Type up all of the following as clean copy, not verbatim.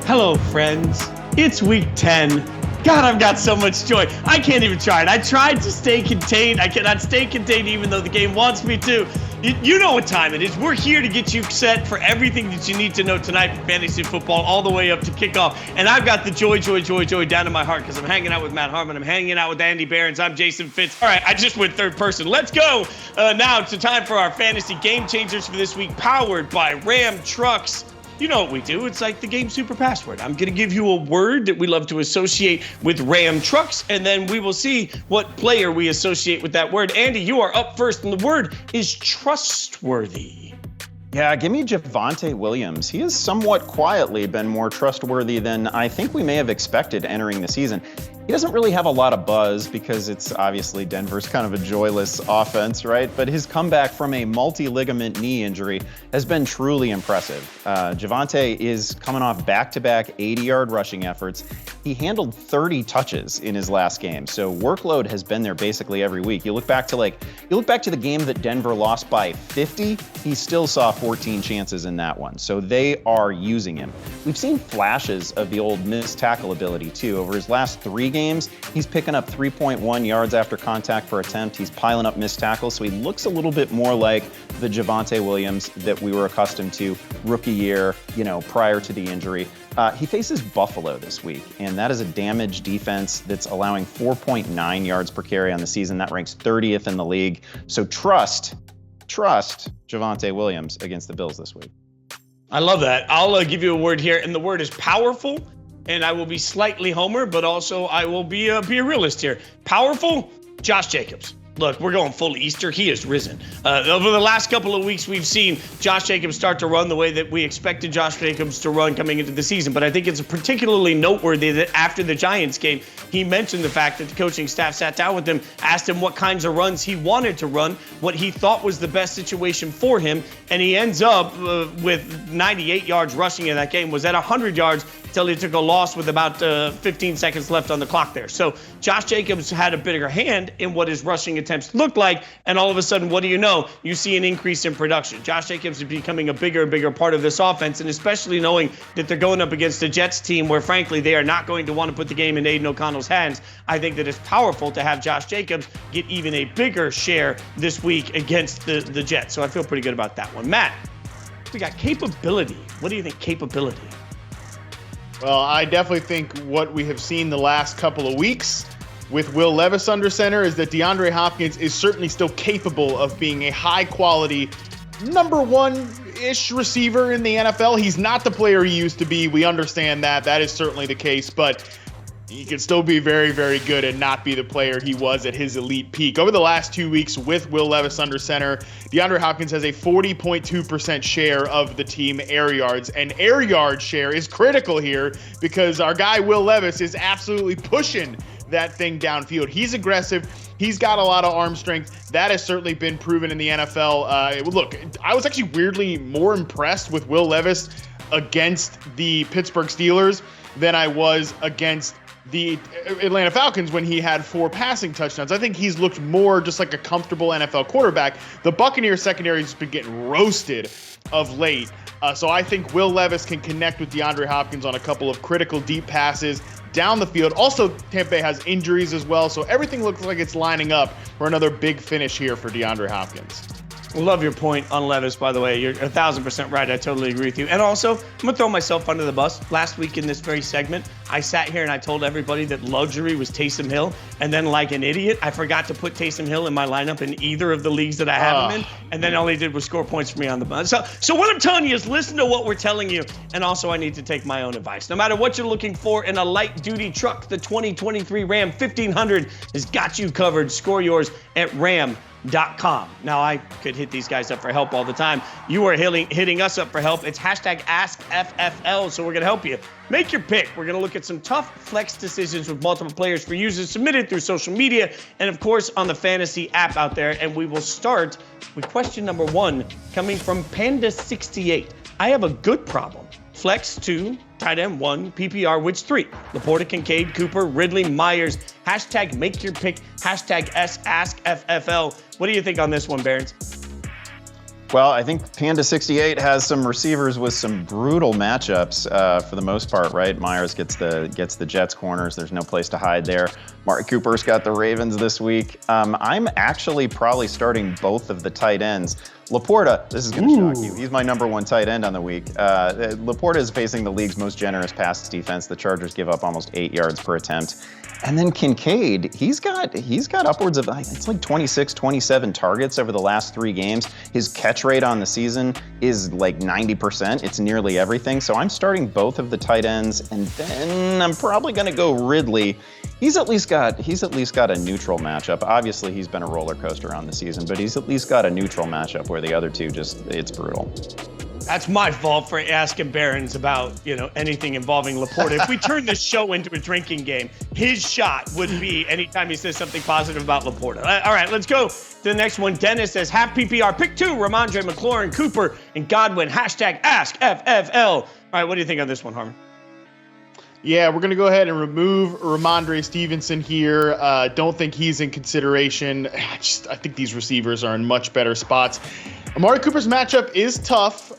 Hello, friends. It's week 10. God, I've got so much joy. I can't even try it. I tried to stay contained. I cannot stay contained even though the game wants me to. You know what time it is. We're here to get you set for everything that you need to know tonight for fantasy football all the way up to kickoff. And I've got the joy down in my heart because I'm hanging out with Matt Harmon. I'm hanging out with Andy Behrens. I'm Jason Fitz. All right, I just went third person. Let's go. Now it's time for our fantasy game changers for this week, powered by Ram Trucks. You know what we do. It's like the game super password. I'm going to give you a word that we love to associate with Ram Trucks, and then we will see what player we associate with that word. Andy, you are up first, and the word is trustworthy. Yeah, give me Javonte Williams. He has somewhat quietly been more trustworthy than I think we may have expected entering the season. He doesn't really have a lot of buzz because it's obviously Denver's kind of a joyless offense, right? But his comeback from a multi-ligament knee injury has been truly impressive. Javonte is coming off back-to-back 80-yard rushing efforts. He handled 30 touches in his last game, so workload has been there basically every week. You look back to the game that Denver lost by 50, he still saw 14 chances in that one. So they are using him. We've seen flashes of the old missed tackle ability too. Over his last 3 games, he's picking up 3.1 yards after contact per attempt. He's piling up missed tackles, so he looks a little bit more like the Javonte Williams that we were accustomed to rookie year, prior to the injury. He faces Buffalo this week, and that is a damaged defense that's allowing 4.9 yards per carry on the season. That ranks 30th in the league. So trust Javonte Williams against the Bills this week. I love that. I'll give you a word here, and the word is powerful. And I will be slightly homer, but also I will be a realist here. Powerful, Josh Jacobs. Look, we're going full Easter. He has risen. Over the last couple of weeks, we've seen Josh Jacobs start to run the way that we expected Josh Jacobs to run coming into the season. But I think it's particularly noteworthy that after the Giants game, he mentioned the fact that the coaching staff sat down with him, asked him what kinds of runs he wanted to run, what he thought was the best situation for him, and he ends up with 98 yards rushing in that game, was at 100 yards until he took a loss with about 15 seconds left on the clock there. So Josh Jacobs had a bigger hand in what his rushing attempts looked like, and all of a sudden, what do you know? You see an increase in production. Josh Jacobs is becoming a bigger and bigger part of this offense, and especially knowing that they're going up against a Jets team where, frankly, they are not going to want to put the game in Aiden O'Connell's hands. I think that it's powerful to have Josh Jacobs get even a bigger share this week against the Jets. So I feel pretty good about that one. Matt, we got capability. What do you think capability? Well, I definitely think what we have seen the last couple of weeks with Will Levis under center is that DeAndre Hopkins is certainly still capable of being a high-quality number one-ish receiver in the NFL. He's not the player he used to be. We understand that. That is certainly the case, but he can still be very, very good and not be the player he was at his elite peak. Over the last 2 weeks with Will Levis under center, DeAndre Hopkins has a 40.2% share of the team air yards. And air yard share is critical here because our guy Will Levis is absolutely pushing that thing downfield. He's aggressive. He's got a lot of arm strength. That has certainly been proven in the NFL. Look, I was actually weirdly more impressed with Will Levis against the Pittsburgh Steelers than I was against the Atlanta Falcons when he had 4 passing touchdowns. I think he's looked more just like a comfortable NFL quarterback. The Buccaneers secondary has been getting roasted of late. So I think Will Levis can connect with DeAndre Hopkins on a couple of critical deep passes down the field. Also, Tampa Bay has injuries as well, so everything looks like it's lining up for another big finish here for DeAndre Hopkins. Love your point on Levis, by the way. You're 1,000% right. I totally agree with you. And also, I'm going to throw myself under the bus. Last week in this very segment, I sat here and I told everybody that luxury was Taysom Hill. And then, like an idiot, I forgot to put Taysom Hill in my lineup in either of the leagues that I have him in. And then all he did was score points for me on the bus. So what I'm telling you is listen to what we're telling you. And also, I need to take my own advice. No matter what you're looking for in a light-duty truck, the 2023 Ram 1500 has got you covered. Score yours at Ram.com. Now, I could hit these guys up for help all the time. You are hitting us up for help. It's hashtag AskFFL, so we're going to help you. Make your pick. We're going to look at some tough flex decisions with multiple players for users submitted through social media and, of course, on the fantasy app out there. And we will start with question number 1 coming from Panda68. I have a good problem. Flex 2, tight end 1, PPR, which 3? Laporta, Kincaid, Cooper, Ridley, Myers. Hashtag make your pick. Hashtag AskFFL. What do you think on this one, Behrens? Well, I think Panda68 has some receivers with some brutal matchups for the most part, right? Myers gets the Jets corners. There's no place to hide there. Mark Cooper's got the Ravens this week. I'm actually probably starting both of the tight ends. Laporta, this is going to shock you. He's my number one tight end on the week. Laporta is facing the league's most generous pass defense. The Chargers give up almost 8 yards per attempt. And then Kincaid, he's got upwards of, it's like 26, 27 targets over the last 3 games. His catch rate on the season is like 90%. It's nearly everything. So I'm starting both of the tight ends, and then I'm probably going to go Ridley. He's at least got a neutral matchup. Obviously, he's been a roller coaster on the season, but he's at least got a neutral matchup where the other two it's brutal. That's my fault for asking Barons about, anything involving Laporta. If we turn this show into a drinking game, his shot would be anytime he says something positive about Laporta. All right, let's go to the next one. Dennis says, half PPR, pick 2, Ramondre, McLaurin, Cooper, and Godwin. Hashtag AskFFL. All right, what do you think on this one, Harmon? Yeah, we're going to go ahead and remove Ramondre Stevenson here. Don't think he's in consideration. I think these receivers are in much better spots. Amari Cooper's matchup is tough,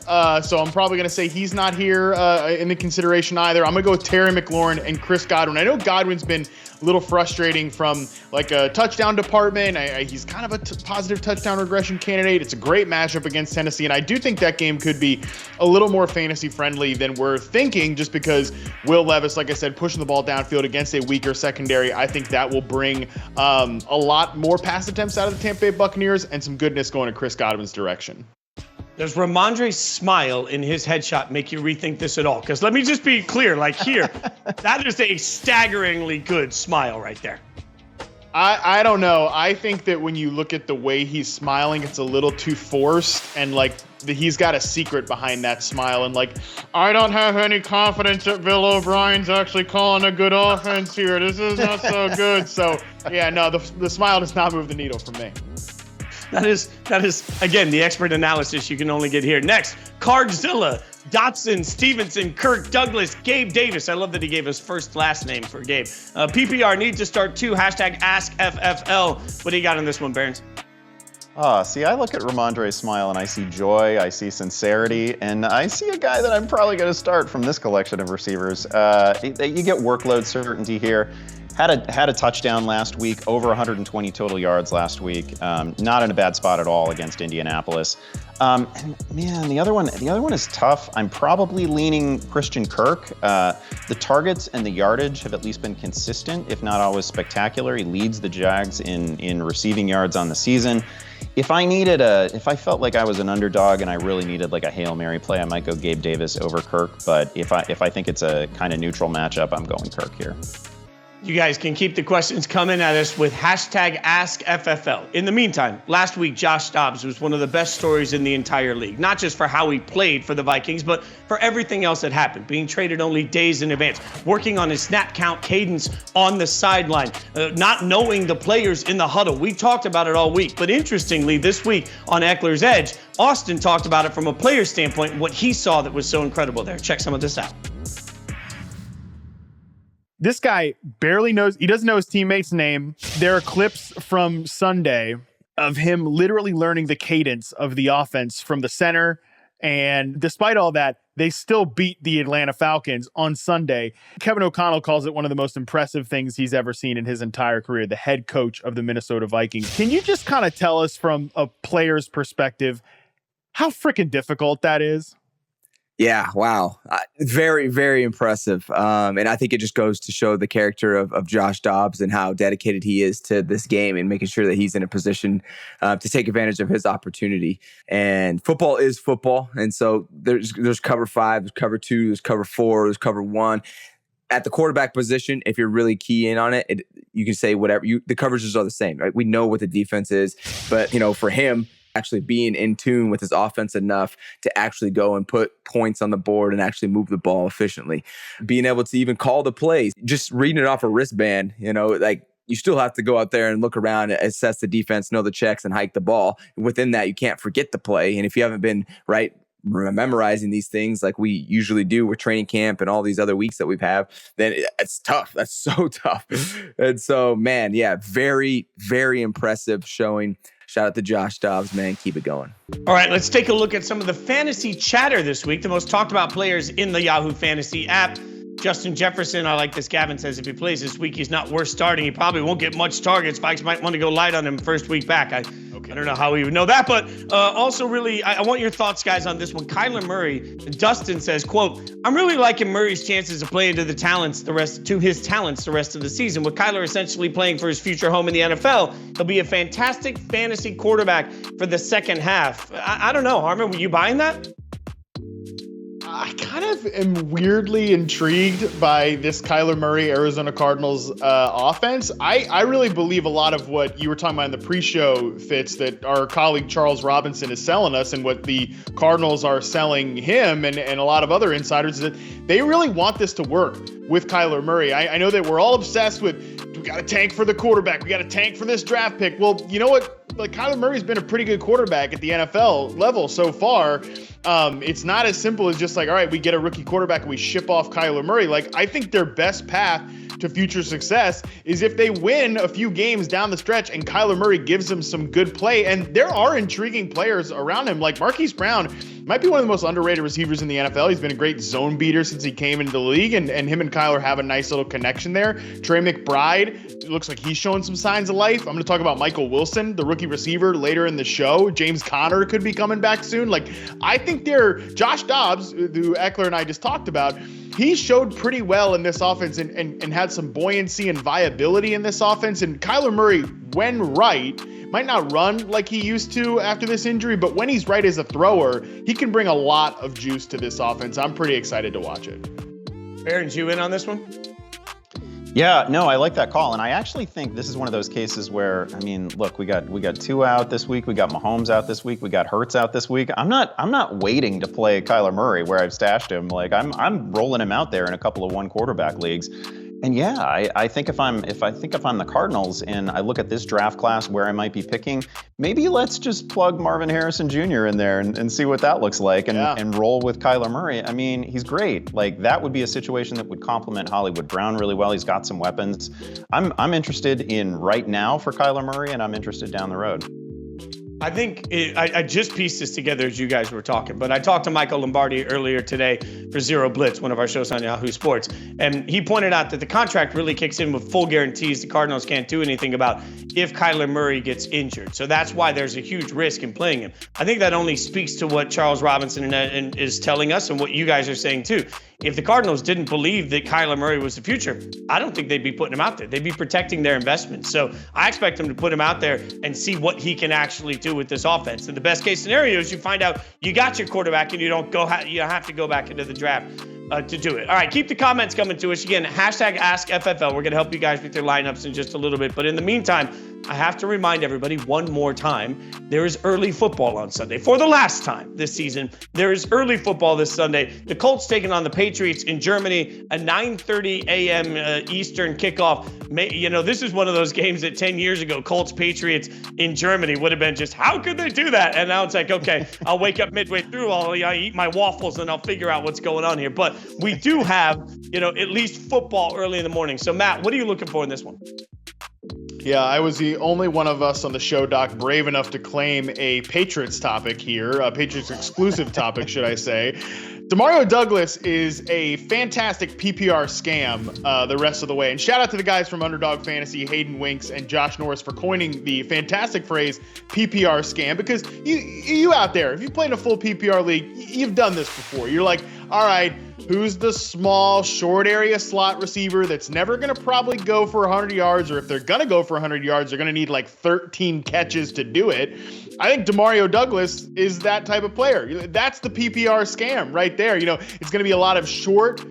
so I'm probably going to say he's not here in the consideration either. I'm going to go with Terry McLaurin and Chris Godwin. I know Godwin's been a little frustrating from like a touchdown department. He's kind of a positive touchdown regression candidate. It's a great matchup against Tennessee, and I do think that game could be a little more fantasy friendly than we're thinking, just because Will Levis, like I said, pushing the ball downfield against a weaker secondary. I think that will bring a lot more pass attempts out of the Tampa Bay Buccaneers and some goodness going in Chris Godwin's direction. Does Ramondre's smile in his headshot make you rethink this at all? Because let me just be clear, like here, that is a staggeringly good smile right there. I don't know. I think that when you look at the way he's smiling, it's a little too forced, and like he's got a secret behind that smile. And like, I don't have any confidence that Bill O'Brien's actually calling a good offense here. This is not so good. So yeah, no, the smile does not move the needle for me. That is, again, the expert analysis you can only get here. Next, Cardzilla, Dotson, Stevenson, Kirk, Douglas, Gabe Davis. I love that he gave us first last name for Gabe. PPR needs to start 2, hashtag AskFFL. What do you got on this one, Barons? See, I look at Ramondre's smile and I see joy, I see sincerity, and I see a guy that I'm probably going to start from this collection of receivers. You get workload certainty here. Had a touchdown last week, over 120 total yards last week. Not in a bad spot at all against Indianapolis. And man, the other one is tough. I'm probably leaning Christian Kirk. The targets and the yardage have at least been consistent, if not always spectacular. He leads the Jags in receiving yards on the season. If I felt like I was an underdog and I really needed like a Hail Mary play, I might go Gabe Davis over Kirk. But if I think it's a kind of neutral matchup, I'm going Kirk here. You guys can keep the questions coming at us with hashtag AskFFL. In the meantime, last week, Josh Dobbs was one of the best stories in the entire league, not just for how he played for the Vikings, but for everything else that happened, being traded only days in advance, working on his snap count cadence on the sideline, not knowing the players in the huddle. We talked about it all week, but interestingly, this week on Eckler's Edge, Austin talked about it from a player standpoint and what he saw that was so incredible there. Check some of this out. This guy barely knows, he doesn't know his teammate's name. There are clips from Sunday of him literally learning the cadence of the offense from the center. And despite all that, they still beat the Atlanta Falcons on Sunday. Kevin O'Connell calls it one of the most impressive things he's ever seen in his entire career, the head coach of the Minnesota Vikings. Can you just kind of tell us from a player's perspective how freaking difficult that is? Yeah, wow. Very, very impressive. And I think it just goes to show the character of Josh Dobbs and how dedicated he is to this game and making sure that he's in a position to take advantage of his opportunity. And football is football. And so there's cover 5, there's cover 2, there's cover 4, there's cover 1. At the quarterback position, if you're really key in on it, you can say whatever. The coverages are the same, right? We know what the defense is. But, for him, actually being in tune with his offense enough to actually go and put points on the board and actually move the ball efficiently. Being able to even call the plays, just reading it off a wristband, you still have to go out there and look around, assess the defense, know the checks, and hike the ball. Within that, you can't forget the play. And if you haven't been memorizing these things like we usually do with training camp and all these other weeks that we've had, then it's tough. That's so tough. And so, man, yeah, very, very impressive showing Shout out to Josh Dobbs, man. Keep it going. All right, let's take a look at some of the fantasy chatter this week. The most talked about players in the Yahoo Fantasy app. Justin Jefferson, I like this. Gavin says if he plays this week, he's not worth starting. He probably won't get much targets. Vikes might want to go light on him first week back. I don't know how we would know that, but also really, I want your thoughts, guys, on this one. Kyler Murray, Dustin says, quote, I'm really liking Murray's chances of playing to his talents the rest of the season. With Kyler essentially playing for his future home in the NFL, he'll be a fantastic fantasy quarterback for the second half. I don't know, Harmon, were you buying that? I kind of am weirdly intrigued by this Kyler Murray Arizona Cardinals offense. I really believe a lot of what you were talking about in the pre-show, Fitz, that our colleague Charles Robinson is selling us, and what the Cardinals are selling him and a lot of other insiders, is that they really want this to work with Kyler Murray. I know that we're all obsessed with, we got to tank for the quarterback. We got to tank for this draft pick. Well, you know what? Like, Kyler Murray's been a pretty good quarterback at the NFL level so far. It's not as simple as just like, all right, we get a rookie quarterback and we ship off Kyler Murray. Like, I think their best path to future success is if they win a few games down the stretch and Kyler Murray gives them some good play. And there are intriguing players around him. Like Marquise Brown might be one of the most underrated receivers in the NFL. He's been a great zone beater since he came into the league, and him and Kyler have a nice little connection there. Trey McBride looks like he's showing some signs of life. I'm going to talk about Michael Wilson, the rookie receiver, later in the show. James Conner could be coming back soon. Like, I think Josh Dobbs, who Eckler and I just talked about, he showed pretty well in this offense and had some buoyancy and viability in this offense. And Kyler Murray, when right, might not run like he used to after this injury, but when he's right as a thrower, he can bring a lot of juice to this offense. I'm pretty excited to watch it. Aaron, you in on this one? Yeah, no, I like that call. And I actually think this is one of those cases where, I mean, look, we got Tua out this week. We got Mahomes out this week. We got Hurts out this week. I'm not waiting to play Kyler Murray where I've stashed him. Like, I'm rolling him out there in a couple of one quarterback leagues. And yeah, I think if I'm the Cardinals and I look at this draft class where I might be picking, maybe let's just plug Marvin Harrison Jr. in there and see what that looks like and roll with Kyler Murray. I mean, he's great. Like, that would be a situation that would complement Hollywood Brown really well. He's got some weapons. I'm interested in right now for Kyler Murray, and I'm interested down the road. I think I just pieced this together as you guys were talking, but I talked to Michael Lombardi earlier today for Zero Blitz, one of our shows on Yahoo Sports, and he pointed out that the contract really kicks in with full guarantees the Cardinals can't do anything about if Kyler Murray gets injured. So that's why there's a huge risk in playing him. I think that only speaks to what Charles Robinson is telling us and what you guys are saying too. If the Cardinals didn't believe that Kyler Murray was the future, I don't think they'd be putting him out there. They'd be protecting their investments. So I expect them to put him out there and see what he can actually do with this offense. And the best case scenario is you find out you got your quarterback and you have to go back into the draft to do it. All right, keep the comments coming to us. Again, hashtag AskFFL. We're going to help you guys with your lineups in just a little bit. But in the meantime, I have to remind everybody one more time, there is early football on Sunday. For the last time this season, there is early football this Sunday. The Colts taking on the Patriots in Germany, a 9:30 a.m. Eastern kickoff. This is one of those games that 10 years ago, Colts-Patriots in Germany would have been just, how could they do that? And now it's like, okay, I'll wake up midway through, I'll eat my waffles, and I'll figure out what's going on here. But we do have, at least football early in the morning. So, Matt, what are you looking for in this one? Yeah, I was the only one of us on the show, Doc, brave enough to claim a Patriots topic here, a Patriots exclusive topic, should I say. Demario Douglas is a fantastic PPR scam the rest of the way. And shout out to the guys from Underdog Fantasy, Hayden Winks and Josh Norris, for coining the fantastic phrase PPR scam, because you out there, if you play in a full PPR league, you've done this before. You're like, all right, who's the small, short area slot receiver that's never going to probably go for 100 yards, or if they're going to go for 100 yards, they're going to need like 13 catches to do it. I think Demario Douglas is that type of player. That's the PPR scam right there. It's going to be a lot of short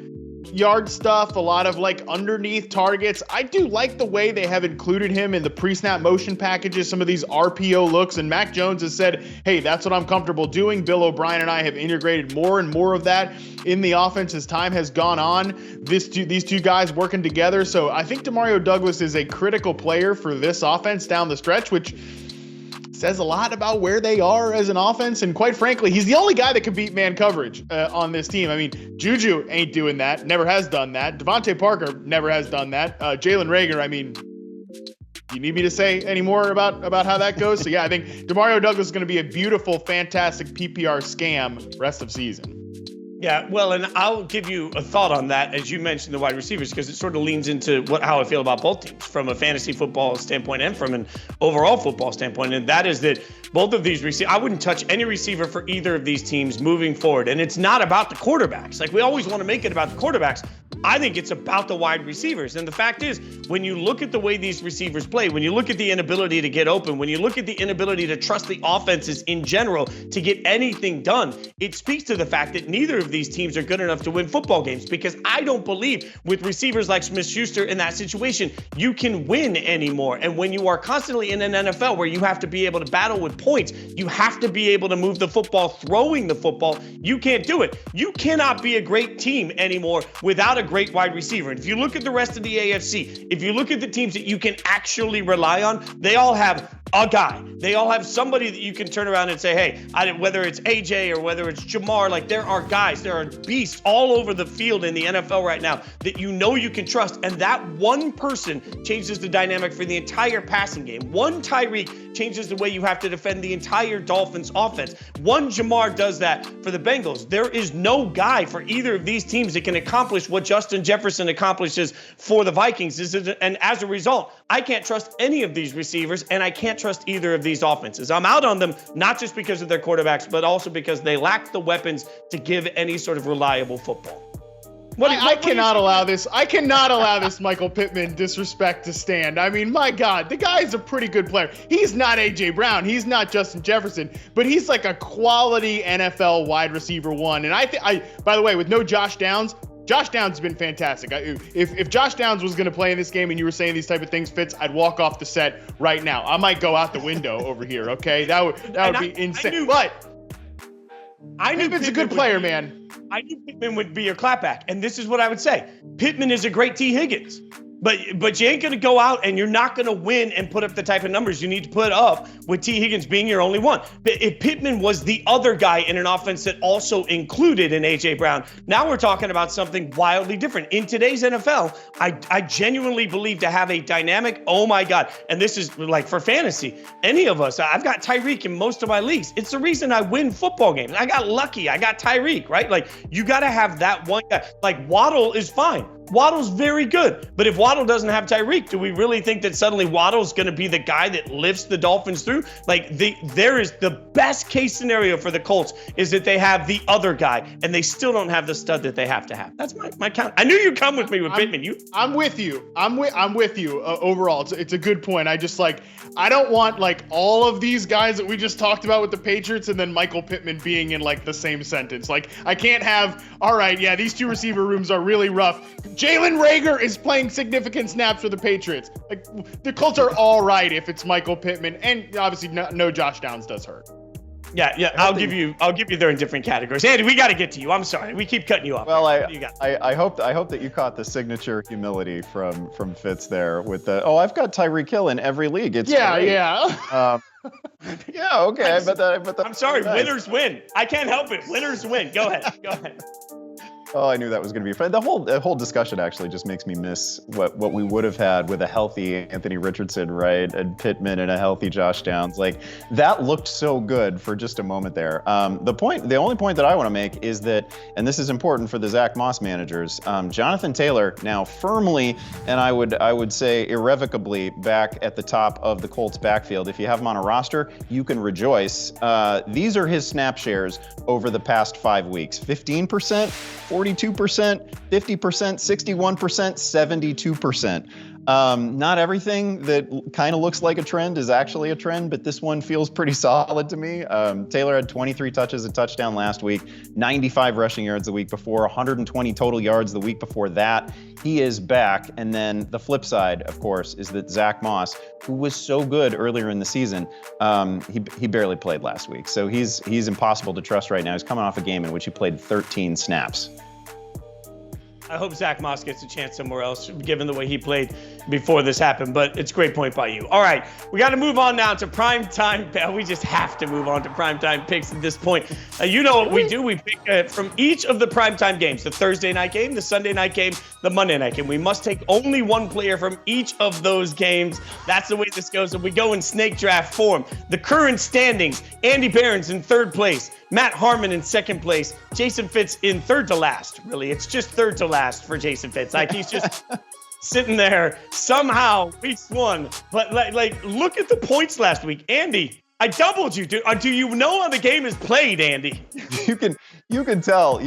yard stuff, a lot of like underneath targets. I do like the way they have included him in the pre-snap motion packages, some of these RPO looks, and Mac Jones has said, hey, that's what I'm comfortable doing. Bill O'Brien and I have integrated more and more of that in the offense as time has gone on. These two guys working together. So I think Demario Douglas is a critical player for this offense down the stretch, which says a lot about where they are as an offense. And quite frankly, he's the only guy that can beat man coverage on this team. I mean, Juju ain't doing that, never has done that. Devontae Parker never has done that. Jalen Reagor, I mean, You need me to say any more about how that goes? So yeah, I think Demario Douglas is going to be a beautiful, fantastic PPR scam rest of season. Yeah, well, and I'll give you a thought on that as you mentioned the wide receivers, because it sort of leans into how I feel about both teams from a fantasy football standpoint and from an overall football standpoint. And that is that both of these receivers, I wouldn't touch any receiver for either of these teams moving forward. And it's not about the quarterbacks. Like we always want to make it about the quarterbacks. I think it's about the wide receivers. And the fact is, when you look at the way these receivers play, when you look at the inability to get open, when you look at the inability to trust the offenses in general to get anything done, it speaks to the fact that neither of these teams are good enough to win football games, because I don't believe with receivers like Smith-Schuster in that situation, you can win anymore. And when you are constantly in an NFL where you have to be able to battle with points, you have to be able to move the football, throwing the football, you can't do it. You cannot be a great team anymore without a great wide receiver. And if you look at the rest of the AFC, if you look at the teams that you can actually rely on, they all have a guy. They all have somebody that you can turn around and say, hey, whether it's AJ or whether it's Jamar, like there are guys, there are beasts all over the field in the NFL right now that you know you can trust. And that one person changes the dynamic for the entire passing game. One Tyreek changes the way you have to defend the entire Dolphins offense. One Jamar does that for the Bengals. There is no guy for either of these teams that can accomplish what Justin Jefferson accomplishes for the Vikings. And as a result, I can't trust any of these receivers, and I can't trust either of these offenses. I'm out on them, not just because of their quarterbacks, but also because they lack the weapons to give any sort of reliable football. I cannot allow this. I cannot allow this Michael Pittman disrespect to stand. I mean, my God, the guy is a pretty good player. He's not A.J. Brown. He's not Justin Jefferson, but he's like a quality NFL wide receiver one. And by the way, with no Josh Downs has been fantastic. If Josh Downs was going to play in this game and you were saying these type of things, Fitz, I'd walk off the set right now. I might go out the window over here, okay? That would be insane. I knew Pittman's a good player, man. I knew Pittman would be your clapback, and this is what I would say. Pittman is a great T. Higgins. But you ain't going to go out and you're not going to win and put up the type of numbers you need to put up with T. Higgins being your only one. But if Pittman was the other guy in an offense that also included an A.J. Brown, now we're talking about something wildly different. In today's NFL, I genuinely believe to have a dynamic, oh my God, and this is like for fantasy, any of us, I've got Tyreek in most of my leagues. It's the reason I win football games. I got lucky. I got Tyreek, right? Like you got to have that one guy. Like Waddle is fine. Waddle's very good. But if Waddle doesn't have Tyreek, do we really think that suddenly Waddle's going to be the guy that lifts the Dolphins through? Like there is the best case scenario for the Colts is that they have the other guy and they still don't have the stud that they have to have. That's my count. I knew you'd come with me with Pittman. I'm with you. I'm with you overall. It's a good point. I don't want like all of these guys that we just talked about with the Patriots and then Michael Pittman being in like the same sentence. Like I can't have, all right, yeah, these two receiver rooms are really rough. Jalen Reagor is playing significant snaps for the Patriots. Like the Colts are all right if it's Michael Pittman, and obviously no Josh Downs does hurt. Yeah. I'll give you there in different categories. Andy, we got to get to you. I'm sorry, we keep cutting you off. Well, I hope that you caught the signature humility from Fitz there with the I've got Tyreek Hill in every league. It's great. Yeah. Yeah. Okay. I bet that. I'm sorry. Nice. Winners win. I can't help it. Winners win. Go ahead. Oh, I knew that was going to be fun. The whole discussion actually just makes me miss what we would have had with a healthy Anthony Richardson, right? And Pittman and a healthy Josh Downs. Like that looked so good for just a moment there. The only point that I want to make is that, and this is important for the Zach Moss managers, Jonathan Taylor now firmly, and I would say irrevocably back at the top of the Colts backfield. If you have him on a roster, you can rejoice. These are his snap shares over the past 5 weeks: 15%. 42%, 50%, 61%, 72%. Not everything that kind of looks like a trend is actually a trend, but this one feels pretty solid to me. Taylor had 23 touches, a touchdown last week, 95 rushing yards the week before, 120 total yards the week before that. He is back. And then the flip side, of course, is that Zach Moss, who was so good earlier in the season, he barely played last week. So he's impossible to trust right now. He's coming off a game in which he played 13 snaps. I hope Zach Moss gets a chance somewhere else, given the way he played before this happened, but it's a great point by you. All right, we got to move on now to primetime. We just have to move on to primetime picks at this point. You know what we do. We pick from each of the primetime games, the Thursday night game, the Sunday night game, the Monday night game. We must take only one player from each of those games. That's the way this goes. And we go in snake draft form. The current standings, Andy Behrens in third place, Matt Harmon in second place, Jason Fitz in third to last. Really, it's just third to last for Jason Fitz. Like, he's just sitting there somehow week one. But like look at the points last week. Andy, I doubled you. Do you know how the game is played, Andy? You can tell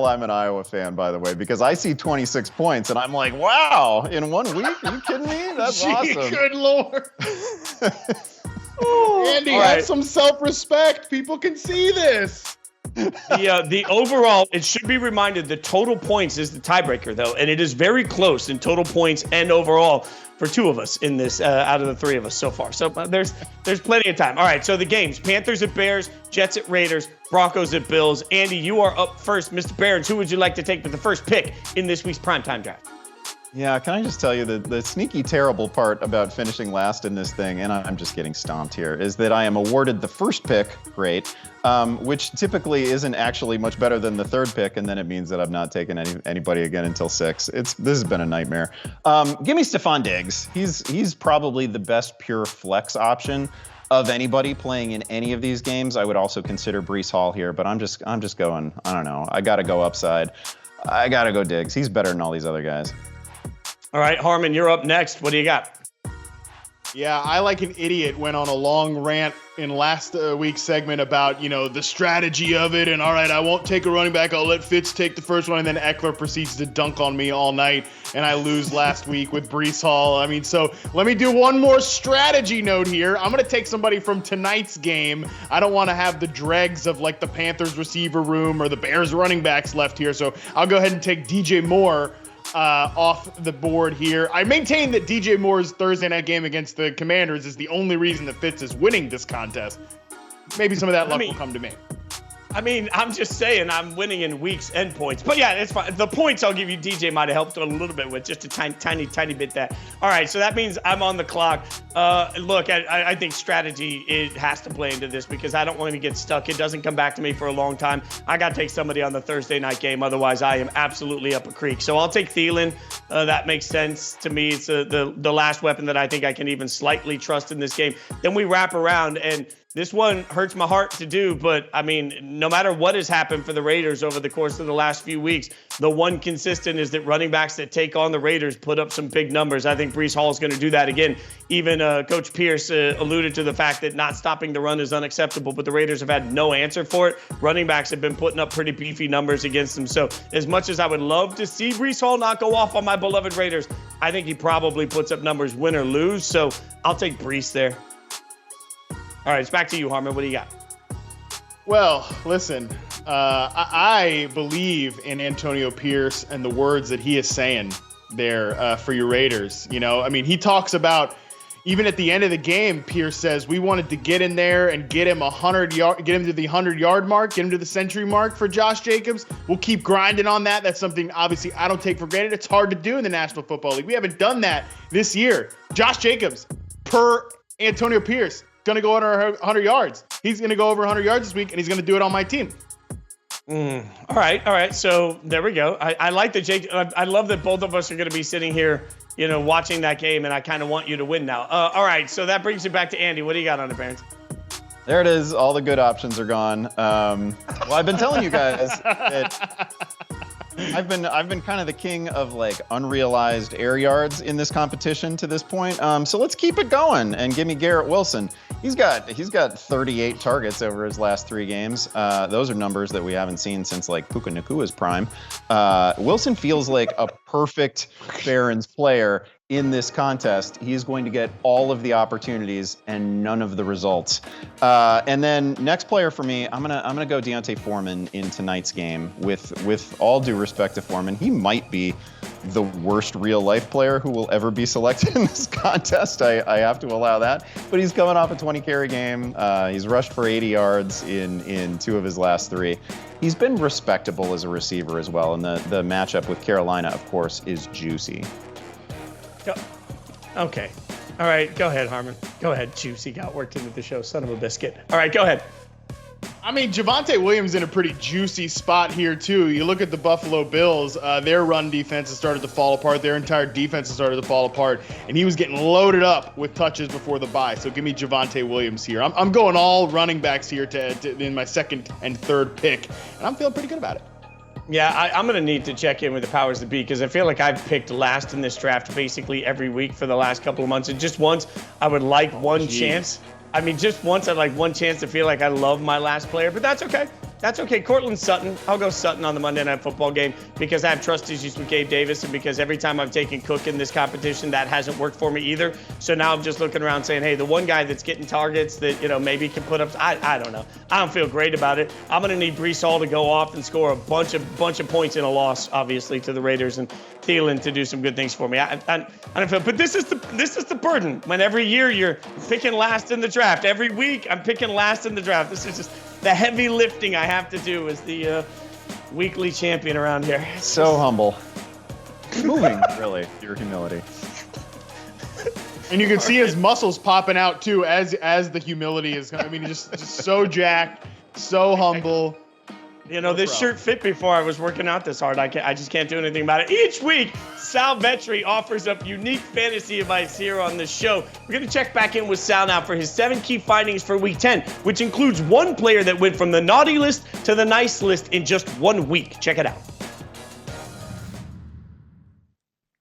I'm an Iowa fan, by the way, because I see 26 points and I'm like, wow, in 1 week? Are you kidding me? That's awesome. Good Lord. Andy, have some self-respect. People can see this. The overall, it should be reminded, the total points is the tiebreaker, though, and it is very close in total points and overall for two of us in this, out of the three of us so far. So there's plenty of time. All right, so the games: Panthers at Bears, Jets at Raiders, Broncos at Bills. Andy, you are up first. Mr. Behrens, who would you like to take with the first pick in this week's primetime draft? Yeah, can I just tell you the sneaky terrible part about finishing last in this thing, and I'm just getting stomped here, is that I am awarded the first pick, great, which typically isn't actually much better than the third pick, and then it means that I'm not taking anybody again until 6. This has been a nightmare. Give me Stephon Diggs. He's probably the best pure flex option of anybody playing in any of these games. I would also consider Breece Hall here, but I'm just going, I don't know. I got to go upside. I got to go Diggs. He's better than all these other guys. All right, Harmon, you're up next. What do you got? Yeah, I, like an idiot, went on a long rant in last week's segment about, the strategy of it. And all right, I won't take a running back. I'll let Fitz take the first one. And then Eckler proceeds to dunk on me all night. And I lose last week with Breece Hall. I mean, so let me do one more strategy note here. I'm going to take somebody from tonight's game. I don't want to have the dregs of like the Panthers receiver room or the Bears running backs left here. So I'll go ahead and take DJ Moore off the board here. I maintain that DJ Moore's Thursday night game against the Commanders is the only reason that Fitz is winning this contest. Maybe some of that luck will come to me. I mean, I'm just saying I'm winning in weeks and points. But yeah, it's fine. The points I'll give you, DJ might have helped a little bit with, just a tiny bit that. All right, so that means I'm on the clock. Look, I think strategy, it has to play into this because I don't want to get stuck. It doesn't come back to me for a long time. I got to take somebody on the Thursday night game. Otherwise, I am absolutely up a creek. So I'll take Thielen. That makes sense to me. It's the last weapon that I think I can even slightly trust in this game. Then we wrap around, and this one hurts my heart to do, but I mean, no matter what has happened for the Raiders over the course of the last few weeks, the one consistent is that running backs that take on the Raiders put up some big numbers. I think Breece Hall is going to do that again. Even Coach Pierce alluded to the fact that not stopping the run is unacceptable, but the Raiders have had no answer for it. Running backs have been putting up pretty beefy numbers against them. So as much as I would love to see Breece Hall not go off on my beloved Raiders, I think he probably puts up numbers win or lose. So I'll take Breece there. All right, it's back to you, Harmon. What do you got? Well, listen, I believe in Antonio Pierce and the words that he is saying there for your Raiders. I mean, he talks about, even at the end of the game, Pierce says, we wanted to get in there and get him 100 yard, get him to the 100-yard mark, get him to the century mark for Josh Jacobs. We'll keep grinding on that. That's something, obviously, I don't take for granted. It's hard to do in the National Football League. We haven't done that this year. Josh Jacobs, per Antonio Pierce, going to go under 100 yards. He's going to go over 100 yards this week, and he's going to do it on my team. All right. So there we go. I like the Jake. I love that both of us are going to be sitting here, watching that game, and I kind of want you to win now. All right. So that brings me back to Andy. What do you got on the Bears? There it is. All the good options are gone. Well, I've been telling you guys that I've been kind of the king of like unrealized air yards in this competition to this point. So let's keep it going and give me Garrett Wilson. He's got 38 targets over his last 3 games. Those are numbers that we haven't seen since like Puka Nakua's prime. Wilson feels like a perfect Barons player in this contest. He's going to get all of the opportunities and none of the results. And then next player for me, I'm gonna go Deontay Foreman in tonight's game. With all due respect to Foreman, he might be the worst real life player who will ever be selected in this contest. I have to allow that. But he's coming off a 20 carry game. He's rushed for 80 yards in 2 of his last 3. He's been respectable as a receiver as well. And the matchup with Carolina, of course, is juicy. Okay. All right, go ahead, Harmon. Go ahead, Juicy got worked into the show, son of a biscuit. All right, go ahead. I mean, Javonte Williams in a pretty juicy spot here, too. You look at the Buffalo Bills, their run defense has started to fall apart. Their entire defense has started to fall apart. And he was getting loaded up with touches before the bye. So give me Javonte Williams here. I'm going all running backs here in my second and third pick. And I'm feeling pretty good about it. Yeah, I'm going to need to check in with the powers that be because I feel like I've picked last in this draft basically every week for the last couple of months. And just once, I would like one chance. I mean, just once I'd like one chance to feel like I love my last player, but that's okay. That's okay. Cortland Sutton. I'll go Sutton on the Monday Night Football game because I have trust issues with Gabe Davis and because every time I've taken Cook in this competition, that hasn't worked for me either. So now I'm just looking around saying, hey, the one guy that's getting targets that, maybe can put up, I don't know. I don't feel great about it. I'm going to need Breece Hall to go off and score a bunch of points in a loss, obviously, to the Raiders and Thielen to do some good things for me. I don't feel, but this is the burden when every year you're picking last in the draft. Every week I'm picking last in the draft. This is just the heavy lifting I have to do as the weekly champion around here. So humble. Moving, really, your humility. And you can see his muscles popping out too as the humility is. I mean, just so jacked, so humble. This shirt fit before I was working out this hard. I just can't do anything about it. Each week, Sal Vetri offers up unique fantasy advice here on the show. We're going to check back in with Sal now for his 7 key findings for Week 10, which includes one player that went from the naughty list to the nice list in just 1 week. Check it out.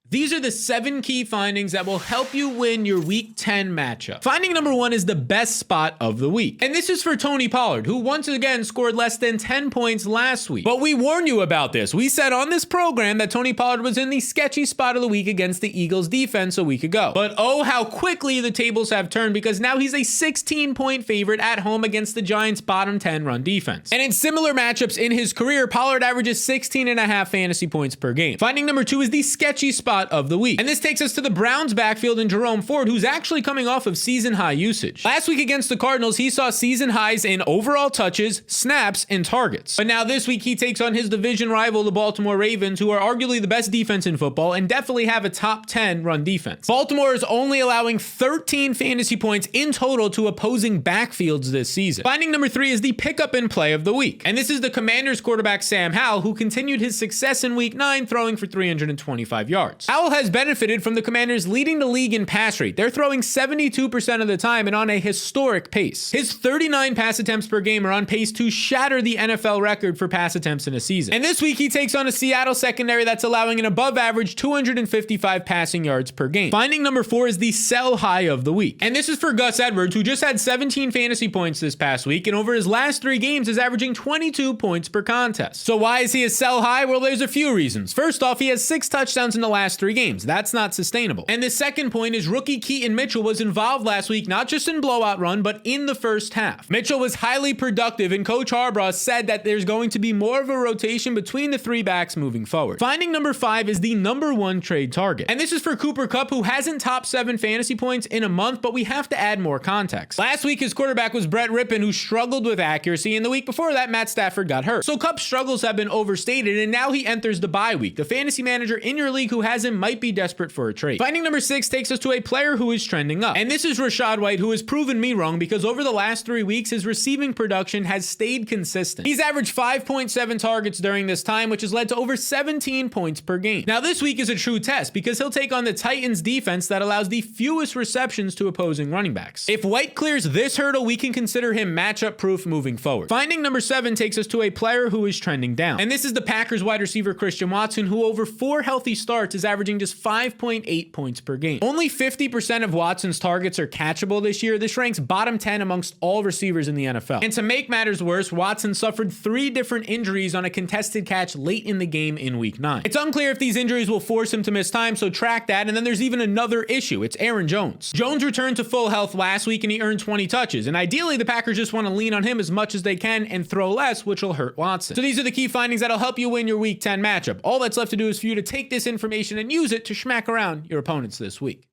These are the 7 key findings that will help you win your Week 10 matchup. Finding number 1 is the best spot of the week. And this is for Tony Pollard, who once again scored less than 10 points last week. But we warned you about this. We said on this program that Tony Pollard was in the sketchy spot of the week against the Eagles defense a week ago. But oh, how quickly the tables have turned because now he's a 16-point favorite at home against the Giants' bottom 10 run defense. And in similar matchups in his career, Pollard averages 16.5 fantasy points per game. Finding number 2 is the sketchy spot of the week. And this takes us to the Browns backfield and Jerome Ford, who's actually coming off of season high usage. Last week against the Cardinals, he saw season highs in overall touches, snaps, and targets. But now this week, he takes on his division rival, the Baltimore Ravens, who are arguably the best defense in football and definitely have a top 10 run defense. Baltimore is only allowing 13 fantasy points in total to opposing backfields this season. Finding number 3 is the pickup and play of the week. And this is the Commanders quarterback Sam Howell, who continued his success in week 9, throwing for 325 yards. Howell has benefited from the Commanders leading the league in pass rate. They're throwing 72% of the time and on a historic pace. His 39 pass attempts per game are on pace to shatter the NFL record for pass attempts in a season. And this week he takes on a Seattle secondary that's allowing an above average 255 passing yards per game. Finding number 4 is the sell high of the week. And this is for Gus Edwards, who just had 17 fantasy points this past week and over his last 3 games is averaging 22 points per contest. So why is he a sell high? Well, there's a few reasons. First off, he has 6 touchdowns in the last 3 games. That's not sustainable. And the second point is rookie Keaton Mitchell was involved last week, not just in blowout run, but in the first half. Mitchell was highly productive, and Coach Harbaugh said that there's going to be more of a rotation between the 3 backs moving forward. Finding number 5 is the number 1 trade target. And this is for Cooper Kupp, who hasn't topped 7 fantasy points in a month, but we have to add more context. Last week, his quarterback was Brett Rippon, who struggled with accuracy, and the week before that, Matt Stafford got hurt. So Kupp's struggles have been overstated, and now he enters the bye week. The fantasy manager in your league who has him might be desperate for a trade. Finding number 6 takes us to a player who is trending up. And this is Rachaad White, who has proven me wrong because over the last 3 weeks, his receiving production has stayed consistent. He's averaged 5.7 targets during this time, which has led to over 17 points per game. Now, this week is a true test because he'll take on the Titans defense that allows the fewest receptions to opposing running backs. If White clears this hurdle, we can consider him matchup proof moving forward. Finding number 7 takes us to a player who is trending down. And this is the Packers wide receiver Christian Watson, who over 4 healthy starts is averaging just 5.8 points per game. Only 50% of Watson's targets are catchable this year. This ranks bottom 10 amongst all receivers in the NFL. And to make matters worse, Watson suffered 3 different injuries on a contested catch late in the game in week 9. It's unclear if these injuries will force him to miss time, so track that. And then there's even another issue. It's Aaron Jones. Jones returned to full health last week and he earned 20 touches. And ideally, the Packers just want to lean on him as much as they can and throw less, which will hurt Watson. So these are the key findings that'll help you win your week 10 matchup. All that's left to do is for you to take this information and use it to smack around your opponents this week.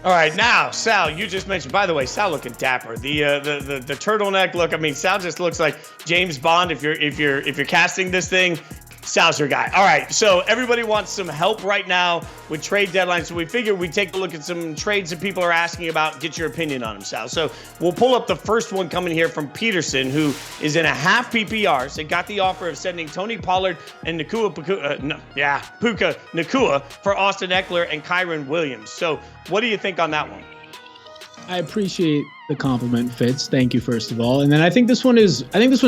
All right, now, Sal, you just mentioned, by the way, Sal looking dapper. The turtleneck look, I mean, Sal just looks like James Bond if you're casting this thing. Sal's your guy. All right, so everybody wants some help right now with trade deadlines, so we figured we'd take a look at some trades that people are asking about, get your opinion on them, Sal. So we'll pull up the first one coming here from Peterson, who is in a half PPR, so got the offer of sending Tony Pollard and Puka Nacua for Austin Eckler and Kyron Williams. So what do you think on that one? I appreciate the compliment, Fitz. Thank you, first of all. And then I think this one's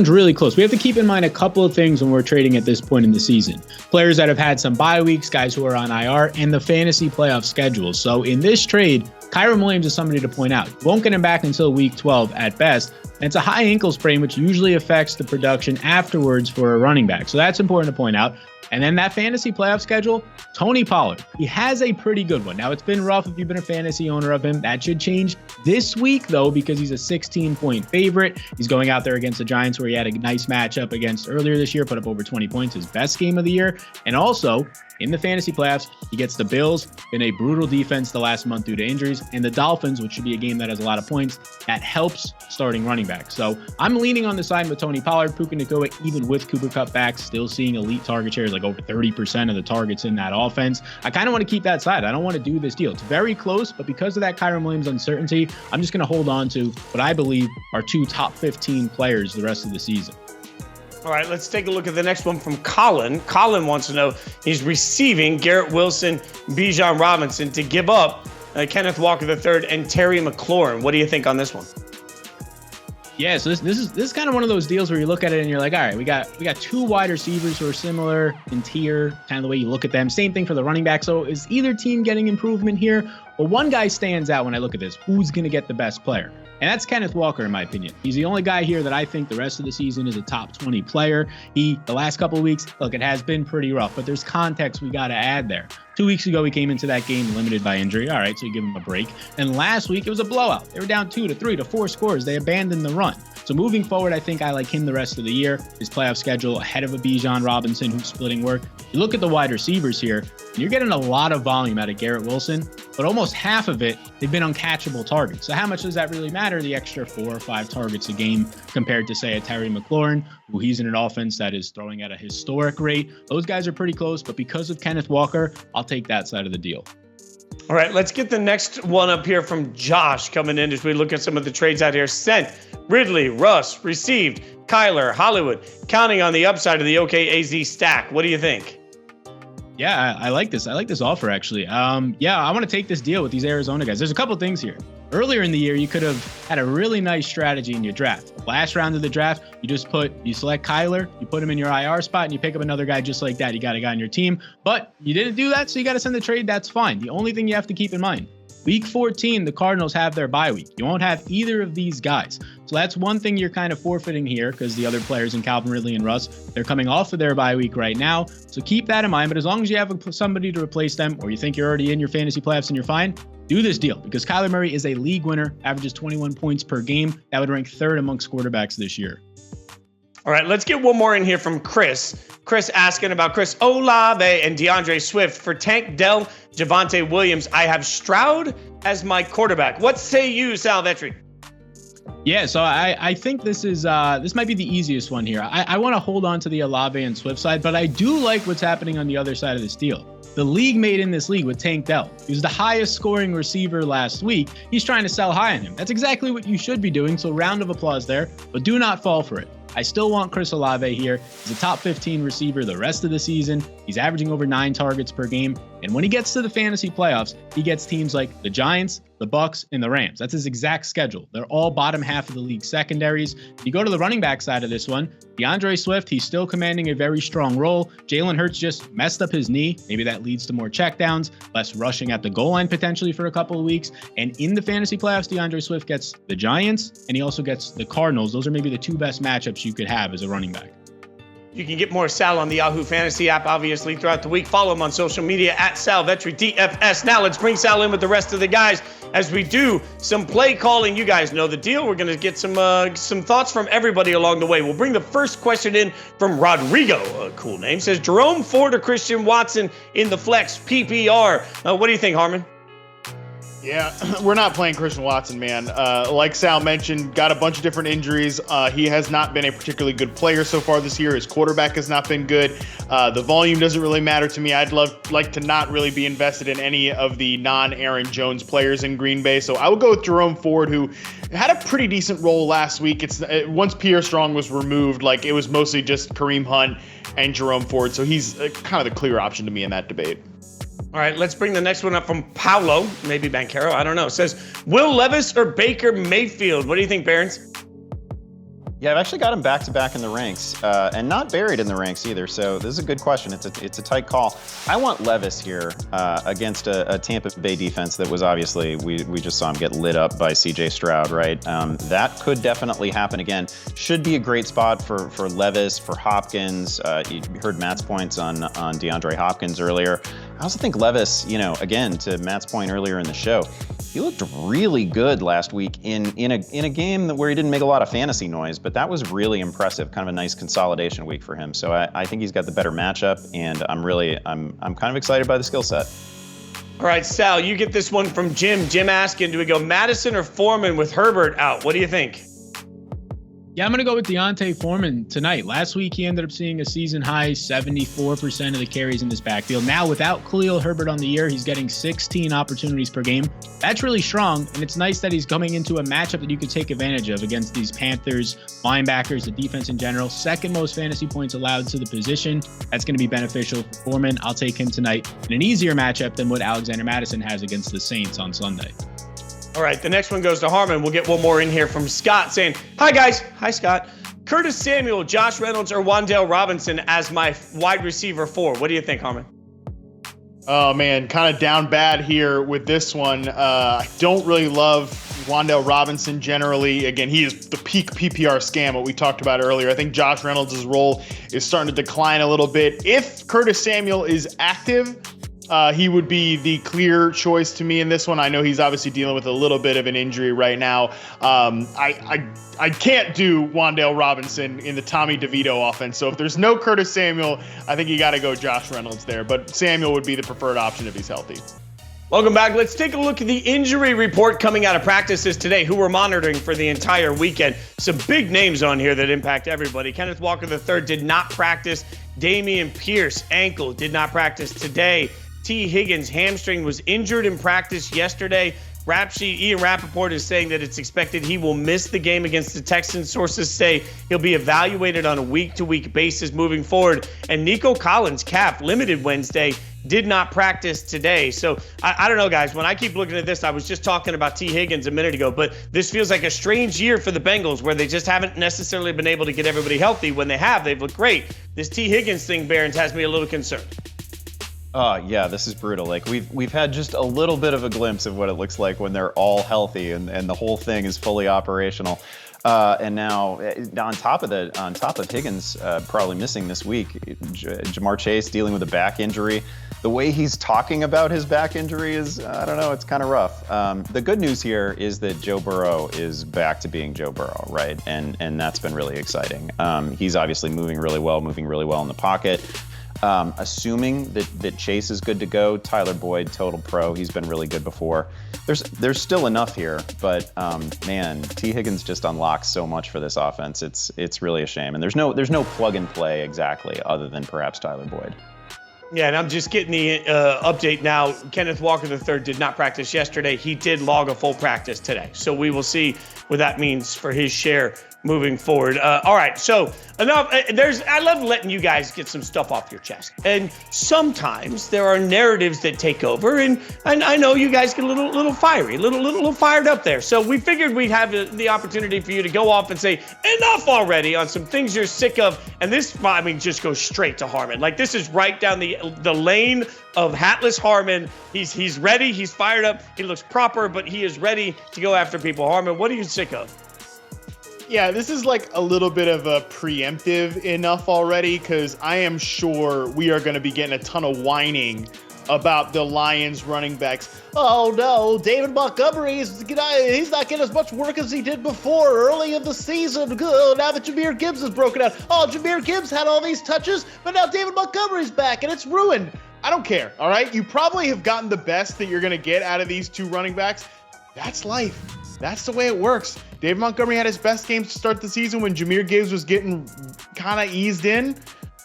really close. We have to keep in mind a couple of things when we're trading at this point in the season. Players that have had some bye weeks, guys who are on IR, and the fantasy playoff schedule. So in this trade, Kyron Williams is somebody to point out. Won't get him back until week 12 at best. And it's a high ankle sprain, which usually affects the production afterwards for a running back. So that's important to point out. And then that fantasy playoff schedule, Tony Pollard, he has a pretty good one. Now, it's been rough if you've been a fantasy owner of him. That should change this week, though, because he's a 16-point favorite. He's going out there against the Giants, where he had a nice matchup against earlier this year, put up over 20 points, his best game of the year. And also, in the fantasy playoffs, he gets the Bills in a brutal defense the last month due to injuries, and the Dolphins, which should be a game that has a lot of points, that helps starting running back. So I'm leaning on the side with Tony Pollard. Puka Nacua, even with Cooper Kupp back, still seeing elite target shares, like over 30% of the targets in that offense. I kind of want to keep that side. I don't want to do this deal. It's very close, but because of that Kyron Williams uncertainty, I'm just going to hold on to what I believe are two top 15 players the rest of the season. All right, let's take a look at the next one from Colin. Colin wants to know, he's receiving Garrett Wilson, Bijan Robinson to give up Kenneth Walker III and Terry McLaurin. What do you think on this one? Yeah, so this is kind of one of those deals where you look at it and you're like, all right, we got two wide receivers who are similar in tier, kind of the way you look at them. Same thing for the running back. So is either team getting improvement here? Well, one guy stands out when I look at this. Who's going to get the best player? And that's Kenneth Walker, in my opinion. He's the only guy here that I think the rest of the season is a top 20 player. The last couple of weeks, look, it has been pretty rough, but there's context we got to add there. 2 weeks ago, he came into that game limited by injury. All right, so you give him a break. And last week, it was a blowout. They were down 2 to 3 to 4 scores. They abandoned the run. So moving forward, I think I like him the rest of the year. His playoff schedule ahead of a Bijan Robinson who's splitting work. You look at the wide receivers here, and you're getting a lot of volume out of Garrett Wilson, but almost half of it, they've been uncatchable targets. So how much does that really matter, the extra 4 or 5 targets a game compared to, say, a Terry McLaurin, who he's in an offense that is throwing at a historic rate? Those guys are pretty close, but because of Kenneth Walker, I'll take that side of the deal. All right, let's get the next one up here from Josh coming in as we look at some of the trades out here. Sent, Ridley, Russ, received, Kyler, Hollywood, counting on the upside of the OKAZ stack. What do you think? Yeah, I like this. I like this offer, actually. Yeah, I want to take this deal with these Arizona guys. There's a couple things here. Earlier in the year, you could have had a really nice strategy in your draft. Last round of the draft, you select Kyler, you put him in your IR spot, and you pick up another guy just like that. You got a guy on your team, but you didn't do that, so you got to send the trade. That's fine. The only thing you have to keep in mind, Week 14, the Cardinals have their bye week. You won't have either of these guys. So that's one thing you're kind of forfeiting here, because the other players in Calvin Ridley and Russ, they're coming off of their bye week right now. So keep that in mind. But as long as you have somebody to replace them, or you think you're already in your fantasy playoffs and you're fine, do this deal, because Kyler Murray is a league winner, averages 21 points per game. That would rank third amongst quarterbacks this year. All right, let's get one more in here from Chris. Chris asking about Chris Olave and DeAndre Swift. For Tank Dell, Javonte Williams, I have Stroud as my quarterback. What say you, Sal Vetri? Yeah, so I think this might be the easiest one here. I want to hold on to the Olave and Swift side, but I do like what's happening on the other side of this deal. The league made in this league with Tank Dell. He was the highest scoring receiver last week. He's trying to sell high on him. That's exactly what you should be doing, so round of applause there, but do not fall for it. I still want Chris Olave here. He's a top 15 receiver the rest of the season. He's averaging over 9 targets per game. And when he gets to the fantasy playoffs, he gets teams like the Giants, the Bucks, and the Rams. That's his exact schedule. They're all bottom half of the league secondaries. If you go to the running back side of this one, DeAndre Swift, he's still commanding a very strong role. Jalen Hurts just messed up his knee. Maybe that leads to more checkdowns, less rushing at the goal line potentially for a couple of weeks. And in the fantasy playoffs, DeAndre Swift gets the Giants, and he also gets the Cardinals. Those are maybe the 2 best matchups you could have as a running back. You can get more Sal on the Yahoo Fantasy app, obviously, throughout the week. Follow him on social media at Sal Vetri DFS. Now let's bring Sal in with the rest of the guys as we do some play calling. You guys know the deal. We're going to get some thoughts from everybody along the way. We'll bring the first question in from Rodrigo, a cool name. Says Jerome Ford or Christian Watson in the flex PPR. What do you think, Harmon? Yeah, we're not playing Christian Watson, man. Like Sal mentioned, got a bunch of different injuries. He has not been a particularly good player so far this year. His quarterback has not been good. The volume doesn't really matter to me. I'd like to not really be invested in any of the non-Aaron Jones players in Green Bay. So I would go with Jerome Ford, who had a pretty decent role last week. Once Pierre Strong was removed, like it was mostly just Kareem Hunt and Jerome Ford. So he's kind of the clear option to me in that debate. All right, let's bring the next one up from Paulo, maybe Bancaro, I don't know. It says, Will Levis or Baker Mayfield? What do you think, Barons? Yeah, I've actually got him back-to-back in the ranks, and not buried in the ranks either. So this is a good question. It's a tight call. I want Levis here against a Tampa Bay defense that was obviously, we just saw him get lit up by C.J. Stroud, right? That could definitely happen again. Should be a great spot for Levis, for Hopkins. You heard Matt's points on DeAndre Hopkins earlier. I also think Levis, again, to Matt's point earlier in the show, he looked really good last week in a game where he didn't make a lot of fantasy noise, but that was really impressive. Kind of a nice consolidation week for him. So I think he's got the better matchup, and I'm kind of excited by the skill set. All right, Sal, you get this one from Jim. Jim asking, do we go Madison or Foreman with Herbert out? What do you think? Yeah, I'm going to go with Deontay Foreman tonight. Last week, he ended up seeing a season-high 74% of the carries in this backfield. Now, without Khalil Herbert on the year, he's getting 16 opportunities per game. That's really strong, and it's nice that he's coming into a matchup that you could take advantage of against these Panthers, linebackers, the defense in general. Second most fantasy points allowed to the position. That's going to be beneficial for Foreman. I'll take him tonight in an easier matchup than what Alexander Mattison has against the Saints on Sunday. All right, the next one goes to Harmon. We'll get one more in here from Scott saying, hi, guys. Hi, Scott. Curtis Samuel, Josh Reynolds, or Wan'Dale Robinson as my wide receiver 4. What do you think, Harmon? Oh, man, kind of down bad here with this one. I don't really love Wan'Dale Robinson generally. Again, he is the peak PPR scam, what we talked about earlier. I think Josh Reynolds' role is starting to decline a little bit. If Curtis Samuel is active, he would be the clear choice to me in this one. I know he's obviously dealing with a little bit of an injury right now. I can't do Wan'Dale Robinson in the Tommy DeVito offense. So if there's no Curtis Samuel, I think you got to go Josh Reynolds there. But Samuel would be the preferred option if he's healthy. Welcome back. Let's take a look at the injury report coming out of practices today, who we're monitoring for the entire weekend. Some big names on here that impact everybody. Kenneth Walker III did not practice. Dameon Pierce, ankle, did not practice today. T. Higgins, hamstring, was injured in practice yesterday. Ian Rappaport is saying that it's expected he will miss the game against the Texans. Sources say he'll be evaluated on a week-to-week basis moving forward. And Nico Collins, calf, limited Wednesday, did not practice today. So I don't know, guys. When I keep looking at this, I was just talking about T. Higgins a minute ago, but this feels like a strange year for the Bengals where they just haven't necessarily been able to get everybody healthy. When they have, they've looked great. This T. Higgins thing, Barons, has me a little concerned. Yeah, this is brutal. Like we've had just a little bit of a glimpse of what it looks like when they're all healthy and the whole thing is fully operational. And now on top of Higgins probably missing this week, Jamar Chase dealing with a back injury. The way he's talking about his back injury is, I don't know, it's kind of rough. The good news here is that Joe Burrow is back to being Joe Burrow, right? And that's been really exciting. He's obviously moving really well in the pocket. Assuming that Chase is good to go, Tyler Boyd, total pro. He's been really good before. There's still enough here, but man, T. Higgins just unlocks so much for this offense. It's really a shame. And there's no plug and play exactly other than perhaps Tyler Boyd. Yeah, and I'm just getting the update now. Kenneth Walker III did not practice yesterday. He did log a full practice today. So we will see what that means for his share moving forward. All right, so enough. I love letting you guys get some stuff off your chest. And sometimes there are narratives that take over, and I know you guys get a little fiery, little fired up there. So we figured we'd have the opportunity for you to go off and say enough already on some things you're sick of. And this, I mean, just goes straight to Harmon. Like this is right down the lane of hatless Harmon. He's ready. He's fired up. He looks proper, but he is ready to go after people. Harmon, what are you sick of? Yeah, this is like a little bit of a preemptive enough already because I am sure we are going to be getting a ton of whining about the Lions running backs. Oh no, David Montgomery, he's not getting as much work as he did before early in the season. Good. Now that Jahmyr Gibbs is broken out. Oh, Jahmyr Gibbs had all these touches, but now David Montgomery's back and it's ruined. I don't care, all right? You probably have gotten the best that you're going to get out of these two running backs. That's life. That's the way it works. David Montgomery had his best games to start the season when Jahmyr Gibbs was getting kind of eased in.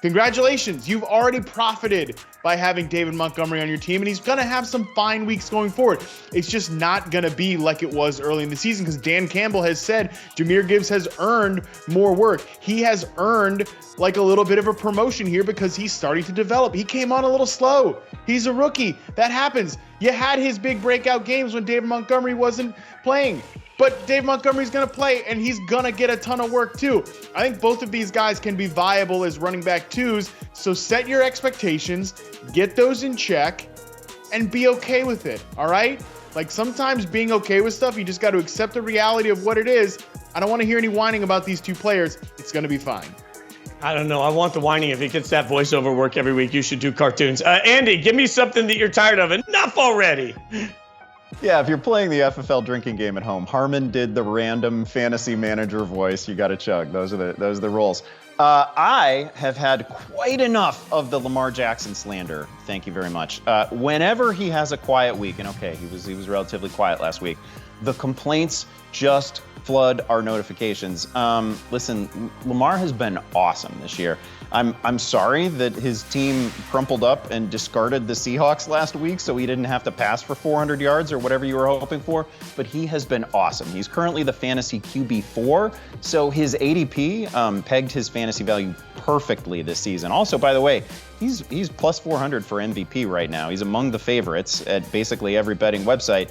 Congratulations. You've already profited by having David Montgomery on your team, and he's going to have some fine weeks going forward. It's just not going to be like it was early in the season because Dan Campbell has said Jahmyr Gibbs has earned more work. He has earned like a little bit of a promotion here because he's starting to develop. He came on a little slow. He's a rookie. That happens. You had his big breakout games when David Montgomery wasn't playing. But Dave Montgomery's going to play, and he's going to get a ton of work too. I think both of these guys can be viable as running back twos. So set your expectations, get those in check, and be okay with it, all right? Like sometimes being okay with stuff, you just got to accept the reality of what it is. I don't want to hear any whining about these two players. It's going to be fine. I don't know. I want the whining. If he gets that voiceover work every week, you should do cartoons. Andy, give me something that you're tired of. Enough already. Yeah, if you're playing the FFL drinking game at home, Harmon did the random fantasy manager voice. You got to chug. Those are the rules. I have had quite enough of the Lamar Jackson slander. Thank you very much. Whenever he has a quiet week, and okay, he was relatively quiet last week, the complaints just flood our notifications. Listen, Lamar has been awesome this year. I'm sorry that his team crumpled up and discarded the Seahawks last week so he didn't have to pass for 400 yards or whatever you were hoping for, but he has been awesome. He's currently the fantasy QB4, so his ADP pegged his fantasy value perfectly this season. Also, by the way, he's plus 400 for MVP right now. He's among the favorites at basically every betting website.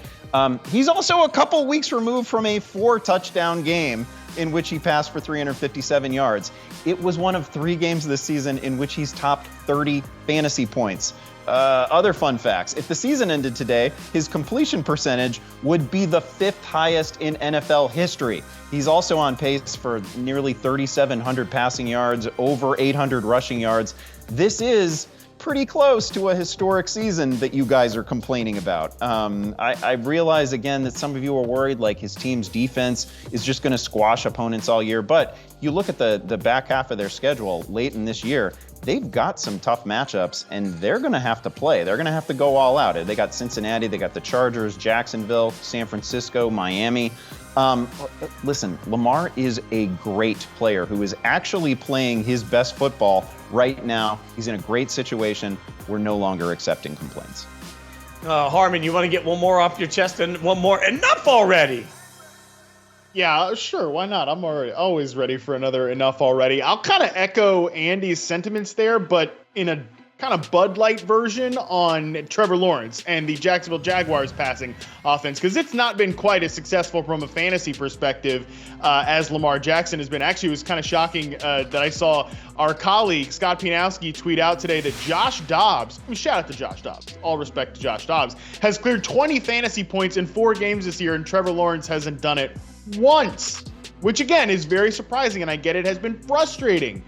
He's also a couple weeks removed from a 4-touchdown game in which he passed for 357 yards. It was one of 3 games this season in which he's topped 30 fantasy points. Other fun facts. If the season ended today, his completion percentage would be the 5th highest in NFL history. He's also on pace for nearly 3,700 passing yards, over 800 rushing yards. This is pretty close to a historic season that you guys are complaining about. I realize, again, that some of you are worried like his team's defense is just going to squash opponents all year. But you look at the back half of their schedule late in this year, they've got some tough matchups, and they're going to have to play. They're going to have to go all out. They got Cincinnati, they got the Chargers, Jacksonville, San Francisco, Miami. Listen, Lamar is a great player who is actually playing his best football right now. He's in a great situation. We're no longer accepting complaints. Harmon, you want to get one more off your chest and one more? Enough already. Yeah, sure. Why not? I'm always ready for another enough already. I'll kind of echo Andy's sentiments there, but in a kind of Bud Light version on Trevor Lawrence and the Jacksonville Jaguars passing offense, because it's not been quite as successful from a fantasy perspective as Lamar Jackson has been. Actually, it was kind of shocking that I saw our colleague Scott Pianowski tweet out today that Josh Dobbs, shout out to Josh Dobbs, all respect to Josh Dobbs, has cleared 20 fantasy points in 4 games this year, and Trevor Lawrence hasn't done it once, which again is very surprising, and I get it has been frustrating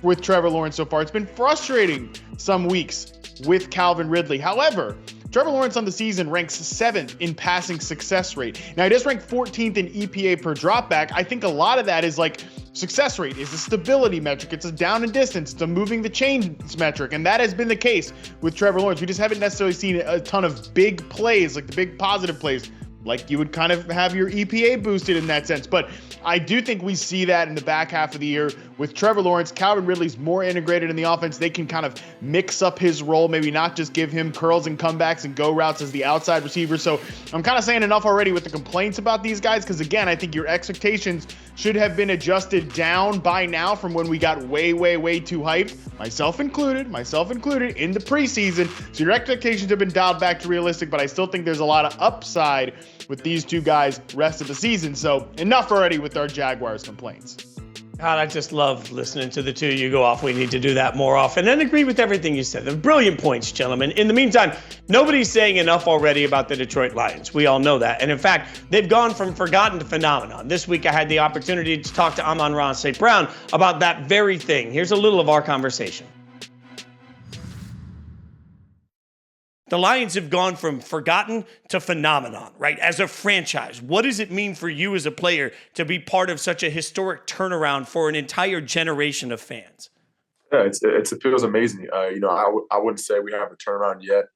with Trevor Lawrence so far. It's been frustrating some weeks with Calvin Ridley. However, Trevor Lawrence on the season ranks 7th in passing success rate. Now, he does rank 14th in EPA per dropback. I think a lot of that is like success rate is a stability metric. It's a down and distance. It's a moving the chains metric. And that has been the case with Trevor Lawrence. We just haven't necessarily seen a ton of big plays, like the big positive plays, like you would kind of have your EPA boosted in that sense. But I do think we see that in the back half of the year with Trevor Lawrence. Calvin Ridley's more integrated in the offense. They can kind of mix up his role, maybe not just give him curls and comebacks and go routes as the outside receiver. So I'm kind of saying enough already with the complaints about these guys, because again, I think your expectations should have been adjusted down by now from when we got way, way, way too hyped, myself included in the preseason. So your expectations have been dialed back to realistic, but I still think there's a lot of upside with these two guys rest of the season. So enough already with our Jaguars complaints. God, I just love listening to the two of you go off. We need to do that more often, and agree with everything you said. They're brilliant points, gentlemen. In the meantime, nobody's saying enough already about the Detroit Lions. We all know that. And in fact, they've gone from forgotten to phenomenon. This week, I had the opportunity to talk to Amon-Ra St. Brown about that very thing. Here's a little of our conversation. The Lions have gone from forgotten to phenomenon, right? As a franchise, what does it mean for you as a player to be part of such a historic turnaround for an entire generation of fans? Yeah, it feels amazing. I wouldn't say we have a turnaround yet.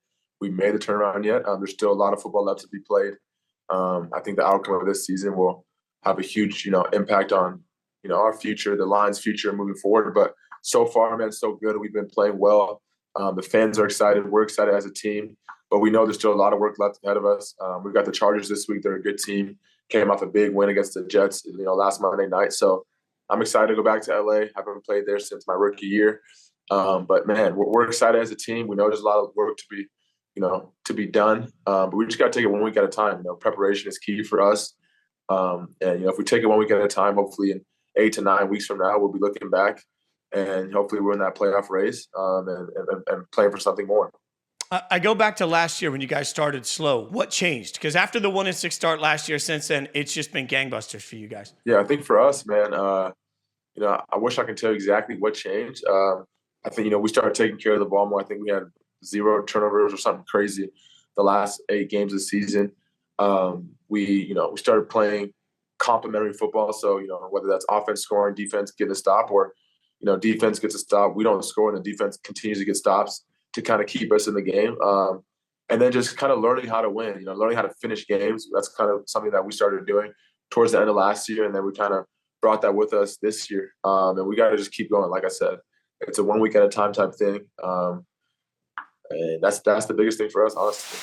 We made a turnaround yet. There's still a lot of football left to be played. I think the outcome of this season will have a huge, impact on, our future, the Lions' future moving forward. But so far, man, so good. We've been playing well. The fans are excited. We're excited as a team. But we know there's still a lot of work left ahead of us. We've got the Chargers this week. They're a good team. Came off a big win against the Jets, last Monday night. So I'm excited to go back to LA. Haven't played there since my rookie year. But man, we're excited as a team. We know there's a lot of work to be done. But we just got to take it 1 week at a time. Preparation is key for us. And if we take it 1 week at a time, hopefully in 8 to 9 weeks from now, we'll be looking back and hopefully we're in that playoff race and playing for something more. I go back to last year when you guys started slow. What changed? Because after the 1-6 start last year, since then, it's just been gangbusters for you guys. Yeah, I think for us, man, I wish I could tell you exactly what changed. I think, we started taking care of the ball more. I think we had 0 turnovers or something crazy the last 8 games of the season. We started playing complementary football. So, whether that's offense scoring, defense getting a stop, or, defense gets a stop, we don't score, and the defense continues to get stops to kind of keep us in the game. And then just kind of learning how to win, learning how to finish games. That's kind of something that we started doing towards the end of last year. And then we kind of brought that with us this year. And we got to just keep going. Like I said, it's a 1 week at a time type thing. And that's the biggest thing for us, honestly.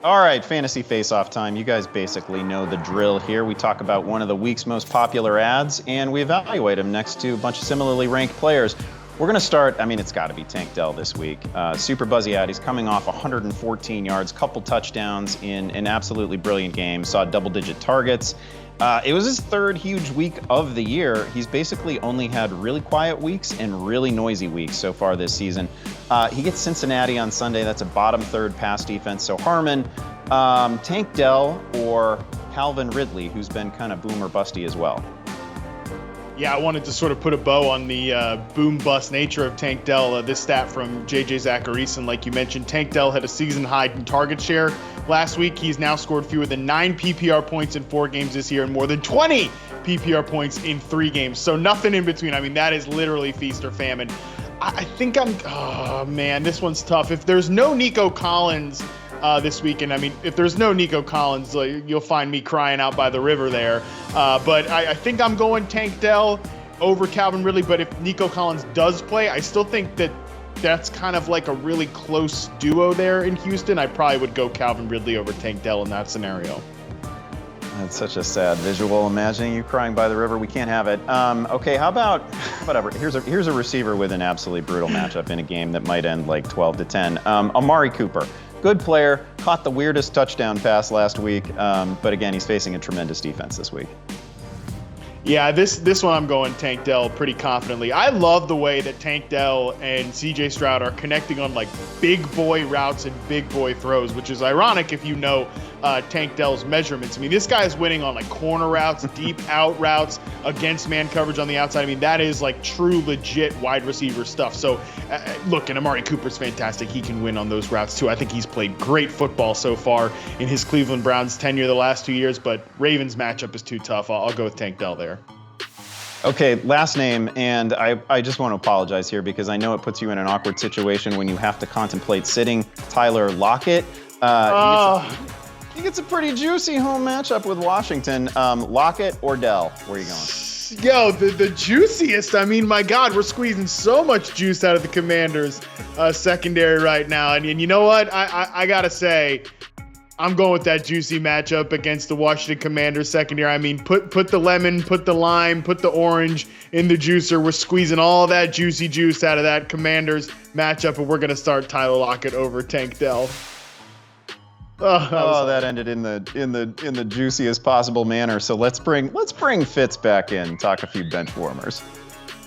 All right, fantasy face-off time. You guys basically know the drill here. We talk about one of the week's most popular ads, and we evaluate them next to a bunch of similarly ranked players. We're going to start, it's got to be Tank Dell this week. Super buzzy ad. He's coming off 114 yards, couple touchdowns in an absolutely brilliant game. Saw double-digit targets. It was his 3rd huge week of the year. He's basically only had really quiet weeks and really noisy weeks so far this season. He gets Cincinnati on Sunday. That's a bottom 3rd pass defense. So Harmon, Tank Dell, or Calvin Ridley, who's been kind of boom or busty as well. Yeah, I wanted to sort of put a bow on the boom-bust nature of Tank Dell. This stat from J.J. Zacharyson, like you mentioned, Tank Dell had a season-high in target share last week. He's now scored fewer than 9 PPR points in 4 games this year and more than 20 PPR points in 3 games. So nothing in between. That is literally feast or famine. I think this one's tough. If there's no Nico Collins this weekend, if there's no Nico Collins, you'll find me crying out by the river there. But I think I'm going Tank Dell over Calvin Ridley. But if Nico Collins does play, I still think that's kind of like a really close duo there in Houston. I probably would go Calvin Ridley over Tank Dell in that scenario. That's such a sad visual, imagining you crying by the river. We can't have it. Okay, how about whatever? Here's a receiver with an absolutely brutal matchup in a game that might end like 12-10. Amari Cooper. Good player, caught the weirdest touchdown pass last week, but again, he's facing a tremendous defense this week. Yeah, this one I'm going Tank Dell pretty confidently. I love the way that Tank Dell and CJ Stroud are connecting on like big boy routes and big boy throws, which is ironic if you know Tank Dell's measurements. This guy is winning on like corner routes, deep out routes, against man coverage on the outside. That is like true legit wide receiver stuff. So look, and Amari Cooper's fantastic. He can win on those routes too. I think he's played great football so far in his Cleveland Browns tenure the last 2 years, but Ravens matchup is too tough. I'll go with Tank Dell there. Okay, last name, and I just want to apologize here because I know it puts you in an awkward situation when you have to contemplate sitting Tyler Lockett. He gets a pretty juicy home matchup with Washington. Lockett or Dell? Where are you going? Yo, the juiciest. My God, we're squeezing so much juice out of the Commanders secondary right now. And you know what? I got to say, I'm going with that juicy matchup against the Washington Commanders secondary. Put the lemon, put the lime, put the orange in the juicer. We're squeezing all that juicy juice out of that Commanders matchup, and we're going to start Tyler Lockett over Tank Dell. That ended in the juiciest possible manner. So let's bring Fitz back in, talk a few bench warmers.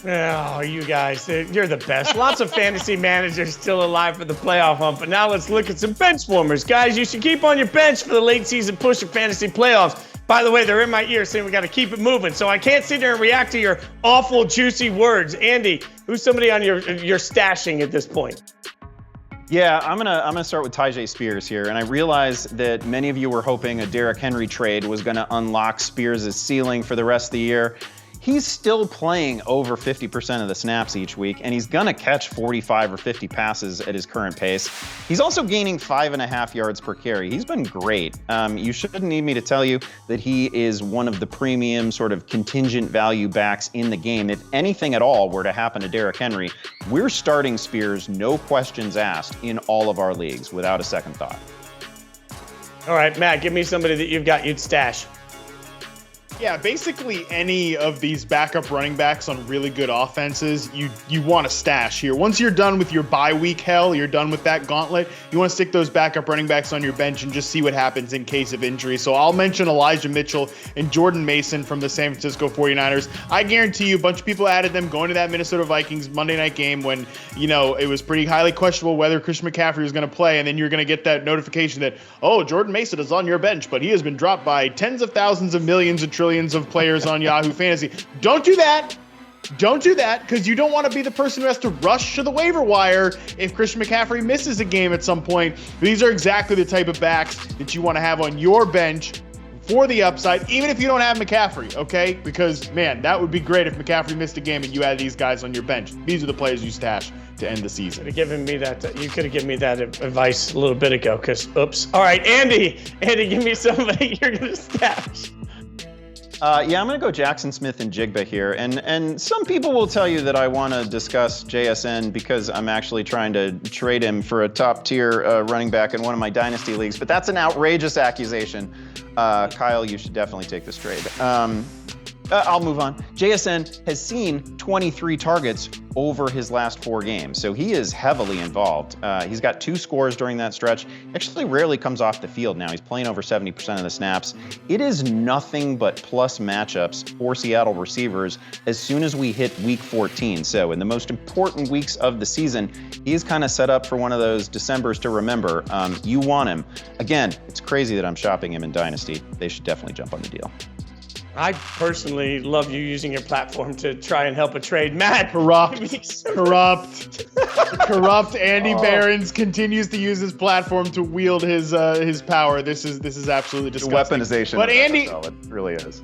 Oh, you guys, you're the best. Lots of fantasy managers still alive for the playoff hunt, but now let's look at some bench warmers. Guys, you should keep on your bench for the late season push of fantasy playoffs. By the way, they're in my ear saying we got to keep it moving, so I can't sit there and react to your awful, juicy words. Andy, who's somebody on your stashing at this point? Yeah, I'm gonna start with Tyjae Spears here, and I realize that many of you were hoping a Derrick Henry trade was gonna unlock Spears' ceiling for the rest of the year. he's still playing over 50% of the snaps each week, and he's going to catch 45 or 50 passes at his current pace. He's also gaining 5.5 yards per carry. He's been great. You shouldn't need me to tell you that he is one of the premium sort of contingent value backs in the game. If anything at all were to happen to Derrick Henry, we're starting Spears, no questions asked, in all of our leagues without a second thought. All right, Matt, give me somebody that you'd stash. Yeah, basically any of these backup running backs on really good offenses, you want to stash here. Once you're done with your bye week hell, you're done with that gauntlet, you want to stick those backup running backs on your bench and just see what happens in case of injury. So I'll mention Elijah Mitchell and Jordan Mason from the San Francisco 49ers. I guarantee you a bunch of people added them going to that Minnesota Vikings Monday night game when, it was pretty highly questionable whether Christian McCaffrey was going to play, and then you're going to get that notification that, oh, Jordan Mason is on your bench, but he has been dropped by tens of thousands of millions and trillions of players on Yahoo Fantasy. Don't do that. Don't do that, because you don't want to be the person who has to rush to the waiver wire if Christian McCaffrey misses a game at some point. These are exactly the type of backs that you want to have on your bench for the upside, even if you don't have McCaffrey, okay? Because, man, that would be great if McCaffrey missed a game and you had these guys on your bench. These are the players you stash to end the season. You could have given me that advice a little bit ago, because, oops. All right, Andy, give me somebody you're going to stash. I'm going to go Jackson Smith and Jigba here. And some people will tell you that I want to discuss JSN because I'm actually trying to trade him for a top-tier running back in one of my dynasty leagues. But that's an outrageous accusation. Kyle, you should definitely take this trade. I'll move on. JSN has seen 23 targets over his last 4 games, so he is heavily involved. He's got 2 scores during that stretch. Actually rarely comes off the field now. He's playing over 70% of the snaps. It is nothing but plus matchups for Seattle receivers as soon as we hit week 14. So in the most important weeks of the season, he is kind of set up for one of those Decembers to remember. You want him. Again, it's crazy that I'm shopping him in Dynasty. They should definitely jump on the deal. I personally love you using your platform to try and help a trade. Matt, corrupt Andy Behrens continues to use his platform to wield his power. This is absolutely disgusting. The weaponization. But Andy, it really is.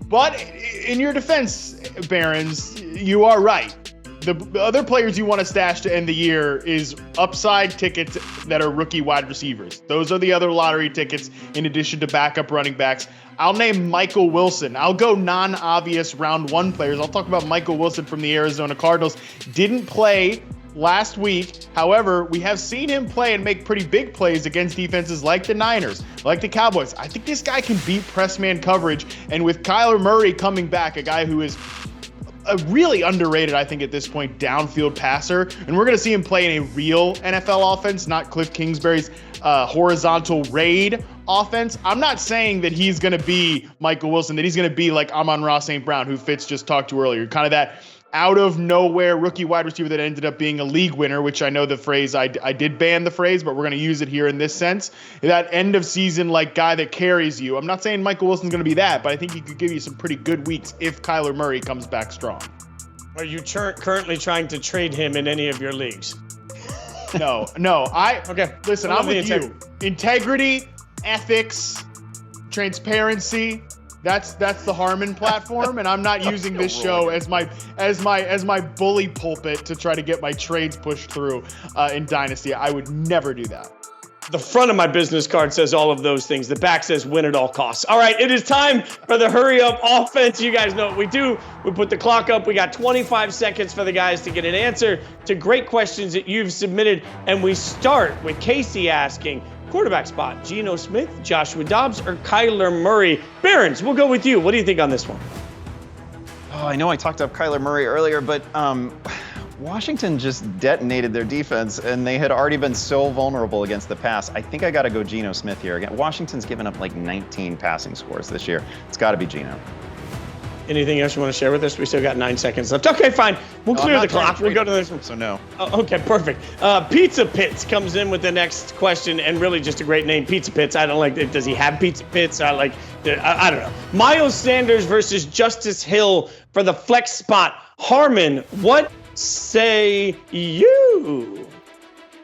But in your defense, Behrens, you are right. The other players you want to stash to end the year is upside tickets that are rookie wide receivers. Those are the other lottery tickets in addition to backup running backs. I'll name Michael Wilson. I'll go non-obvious round 1 players. I'll talk about Michael Wilson from the Arizona Cardinals. Didn't play last week. However, we have seen him play and make pretty big plays against defenses like the Niners, like the Cowboys. I think this guy can beat press man coverage. And with Kyler Murray coming back, a guy who is a really underrated, I think, at this point, downfield passer. And we're going to see him play in a real NFL offense, not Cliff Kingsbury's horizontal raid offense. I'm not saying that he's going to be Michael Wilson, that he's going to be like Amon-Ra St. Brown, who Fitz just talked to earlier. Kind of that out of nowhere rookie wide receiver that ended up being a league winner, which I know the phrase, I did ban the phrase, but we're going to use it here in this sense. That end of season, like, guy that carries you. I'm not saying Michael Wilson's going to be that, but I think he could give you some pretty good weeks if Kyler Murray comes back strong. Are you currently trying to trade him in any of your leagues? No. Okay. Listen, I'm with you. Integrity, ethics, transparency. That's the Harmon platform, and I'm not using this show as my bully pulpit to try to get my trades pushed through in Dynasty. I would never do that. The front of my business card says all of those things. The back says win at all costs. All right, it is time for the hurry up offense. You guys know what we do. We put the clock up. We got 25 seconds for the guys to get an answer to great questions that you've submitted. And we start with Casey asking, quarterback spot, Geno Smith, Joshua Dobbs, or Kyler Murray? Behrens, we'll go with you. What do you think on this one? Oh, I know I talked up Kyler Murray earlier, but Washington just detonated their defense, and they had already been so vulnerable against the pass. I think I got to go Geno Smith here. Again, Washington's given up like 19 passing scores this year. It's got to be Geno. Anything else you want to share with us? We still got 9 seconds left. Okay, fine. We'll clear the clock. We'll go to this one. So no. Oh, okay, perfect. Pizza Pits comes in with the next question, and really just a great name, Pizza Pits. I don't like it. Does he have Pizza Pits? I don't know. Miles Sanders versus Justice Hill for the flex spot. Harmon, what say you?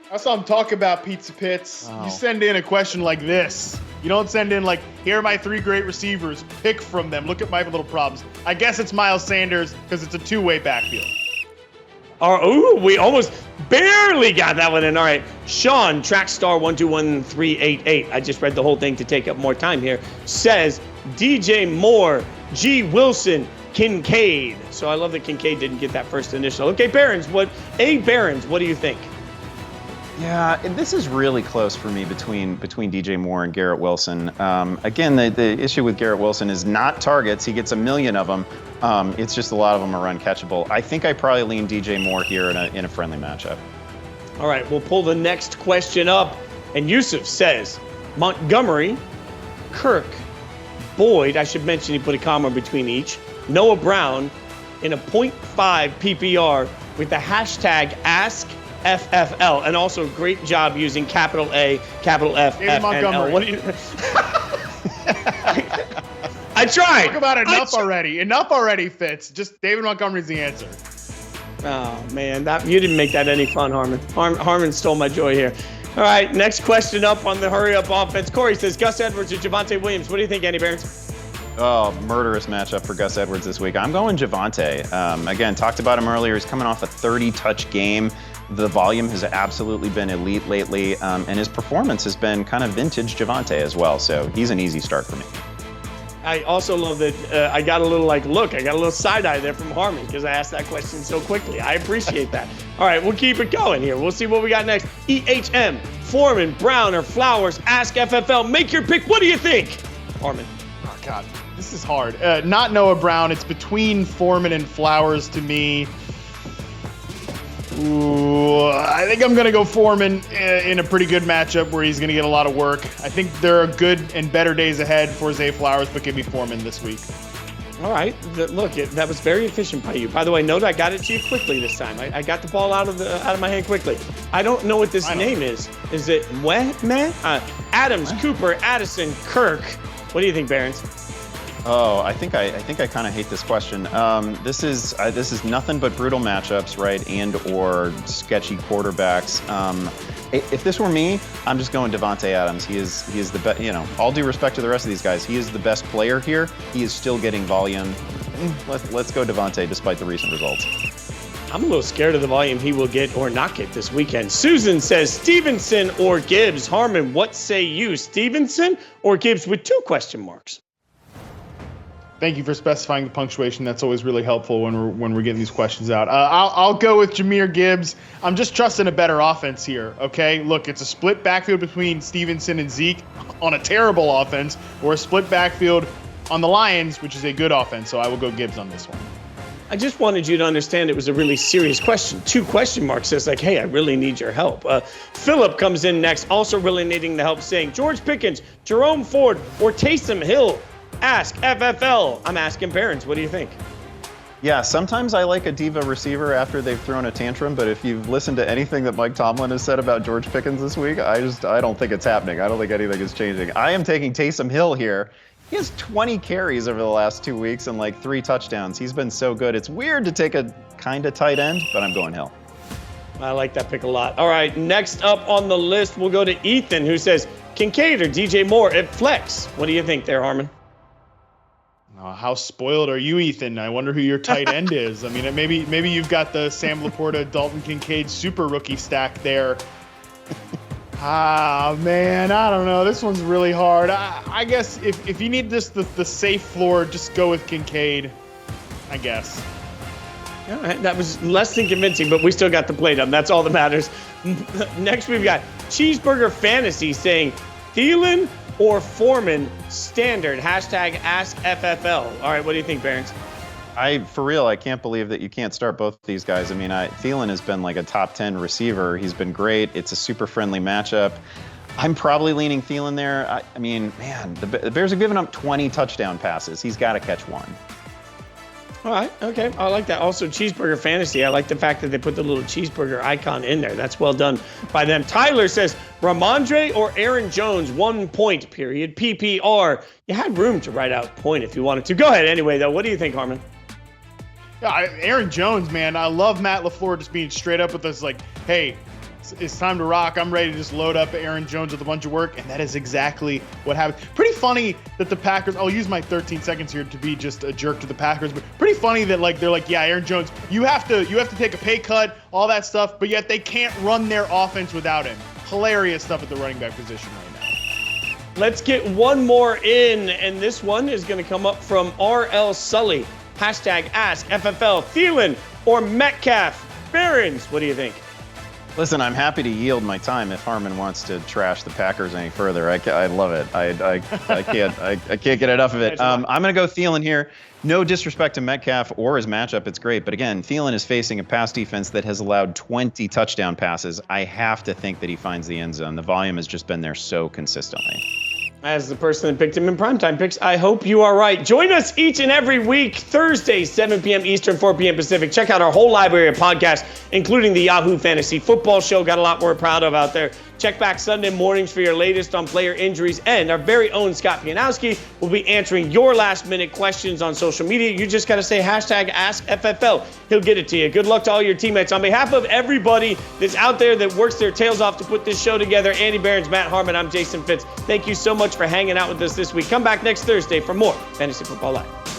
I saw him talk about Pizza Pits. Wow. You send in a question like this. You don't send in like, here are my 3 great receivers. Pick from them. Look at my little problems. I guess it's Miles Sanders because it's a 2-way backfield. We almost barely got that one in. All right. Sean, Trackstar121388. I just read the whole thing to take up more time here. Says DJ Moore, G. Wilson, Kincaid. So I love that Kincaid didn't get that first initial. Okay, Barons, what do you think? Yeah, this is really close for me between DJ Moore and Garrett Wilson. Again, the issue with Garrett Wilson is not targets. He gets 1 million of them. It's just a lot of them are uncatchable. I think I probably lean DJ Moore here in a friendly matchup. All right, we'll pull the next question up. And Yusuf says, Montgomery, Kirk, Boyd, I should mention he put a comma between each, Noah Brown in a 0.5 PPR with the hashtag AskFFL, and also great job using capital A, capital F, David F, Montgomery. and L. What do you? I tried. Talk about enough already. Enough already, Fitz. Just David Montgomery's the answer. Oh man, you didn't make that any fun, Harmon. Harmon stole my joy here. All right, next question up on the hurry up offense. Corey says Gus Edwards or Javonte Williams. What do you think, Andy Barons? Oh, murderous matchup for Gus Edwards this week. I'm going Javonte. Again, talked about him earlier. He's coming off a 30-touch game. The volume has absolutely been elite lately, and his performance has been kind of vintage Javonte as well. So he's an easy start for me. I also love that I got a little side eye there from Harmon because I asked that question so quickly. I appreciate that. All right, we'll keep it going here. We'll see what we got next. EHM, Foreman, Brown, or Flowers. Ask FFL. Make your pick. What do you think, Harmon? Oh, God, this is hard. Not Noah Brown. It's between Foreman and Flowers to me. Ooh, I think I'm going to go Foreman in a pretty good matchup where he's going to get a lot of work. I think there are good and better days ahead for Zay Flowers, but give me Foreman this week. All right. Look, that was very efficient by you. By the way, note I got it to you quickly this time. I got the ball out of my hand quickly. I don't know what this name is. Is it Adams, Cooper, Addison, Kirk? What do you think, Barons? Oh, I think I kind of hate this question. This is nothing but brutal matchups, right? And or sketchy quarterbacks. If this were me, I'm just going Davante Adams. He is the best. You know, all due respect to the rest of these guys, he is the best player here. He is still getting volume. Let's go Davante, despite the recent results. I'm a little scared of the volume he will get or not get this weekend. Susan says Stevenson or Gibbs. Harmon, what say you? Stevenson or Gibbs with 2 question marks? Thank you for specifying the punctuation. That's always really helpful when we're getting these questions out. I'll go with Jahmyr Gibbs. I'm just trusting a better offense here, okay? Look, it's a split backfield between Stevenson and Zeke on a terrible offense, or a split backfield on the Lions, which is a good offense. So I will go Gibbs on this one. I just wanted you to understand it was a really serious question. 2 question marks says like, hey, I really need your help. Philip comes in next, also really needing the help, saying George Pickens, Jerome Ford, or Taysom Hill. Ask FFL. I'm asking Barons. What do you think? Yeah, sometimes I like a diva receiver after they've thrown a tantrum, but if you've listened to anything that Mike Tomlin has said about George Pickens this week, I don't think it's happening. I don't think anything is changing. I am taking Taysom Hill here. He has 20 carries over the last 2 weeks and like 3 touchdowns. He's been so good. It's weird to take a kind of tight end, but I'm going Hill. I like that pick a lot. All right, next up on the list, we'll go to Ethan, who says Kincaid or DJ Moore at flex. What do you think there, Harmon? How spoiled are you, Ethan? I wonder who your tight end is. I mean, maybe you've got the Sam Laporta, Dalton Kincaid super rookie stack there. Man, I don't know. This one's really hard. I guess if you need just the safe floor, just go with Kincaid, I guess. All right, that was less than convincing, but we still got the play done. That's all that matters. Next, we've got Cheeseburger Fantasy saying Thielen or Foreman standard. Hashtag AskFFL. All right, what do you think, Barons? For real, I can't believe that you can't start both of these guys. I mean, Thielen has been like a top 10 receiver. He's been great. It's a super friendly matchup. I'm probably leaning Thielen there. I mean, man, the Bears have given up 20 touchdown passes. He's got to catch one. All right, okay, I like that. Also, Cheeseburger Fantasy, I like the fact that they put the little cheeseburger icon in there. That's well done by them. Tyler says, Ramondre or Aaron Jones, 1 point, period, PPR. You had room to write out point if you wanted to. Go ahead anyway, though. What do you think, Harmon? Yeah, Aaron Jones, man. I love Matt LaFleur just being straight up with us like, hey, it's time to rock. I'm ready to just load up Aaron Jones with a bunch of work, and that is exactly what happened. Pretty funny that the Packers, I'll use my 13 seconds here to be just a jerk to the Packers, but pretty funny that they're like, yeah, Aaron Jones, you have to take a pay cut, all that stuff, but yet they can't run their offense without him. Hilarious stuff at the running back position right now. Let's get one more in, and this one is going to come up from R.L. Sully. Hashtag Ask FFL, Thielen or Metcalf. Barons, what do you think? Listen, I'm happy to yield my time if Harmon wants to trash the Packers any further. I love it. I can't get enough of it. I'm going to go Thielen here. No disrespect to Metcalf or his matchup. It's great. But again, Thielen is facing a pass defense that has allowed 20 touchdown passes. I have to think that he finds the end zone. The volume has just been there so consistently. As the person that picked him in primetime picks, I hope you are right. Join us each and every week, Thursday, 7 p.m. Eastern, 4 p.m. Pacific. Check out our whole library of podcasts, including the Yahoo Fantasy Football Show. Got a lot we're proud of out there. Check back Sunday mornings for your latest on player injuries. And our very own Scott Pianowski will be answering your last-minute questions on social media. You just got to say hashtag AskFFL. He'll get it to you. Good luck to all your teammates. On behalf of everybody that's out there that works their tails off to put this show together, Andy Behrens, Matt Harmon, I'm Jason Fitz. Thank you so much for hanging out with us this week. Come back next Thursday for more Fantasy Football Live.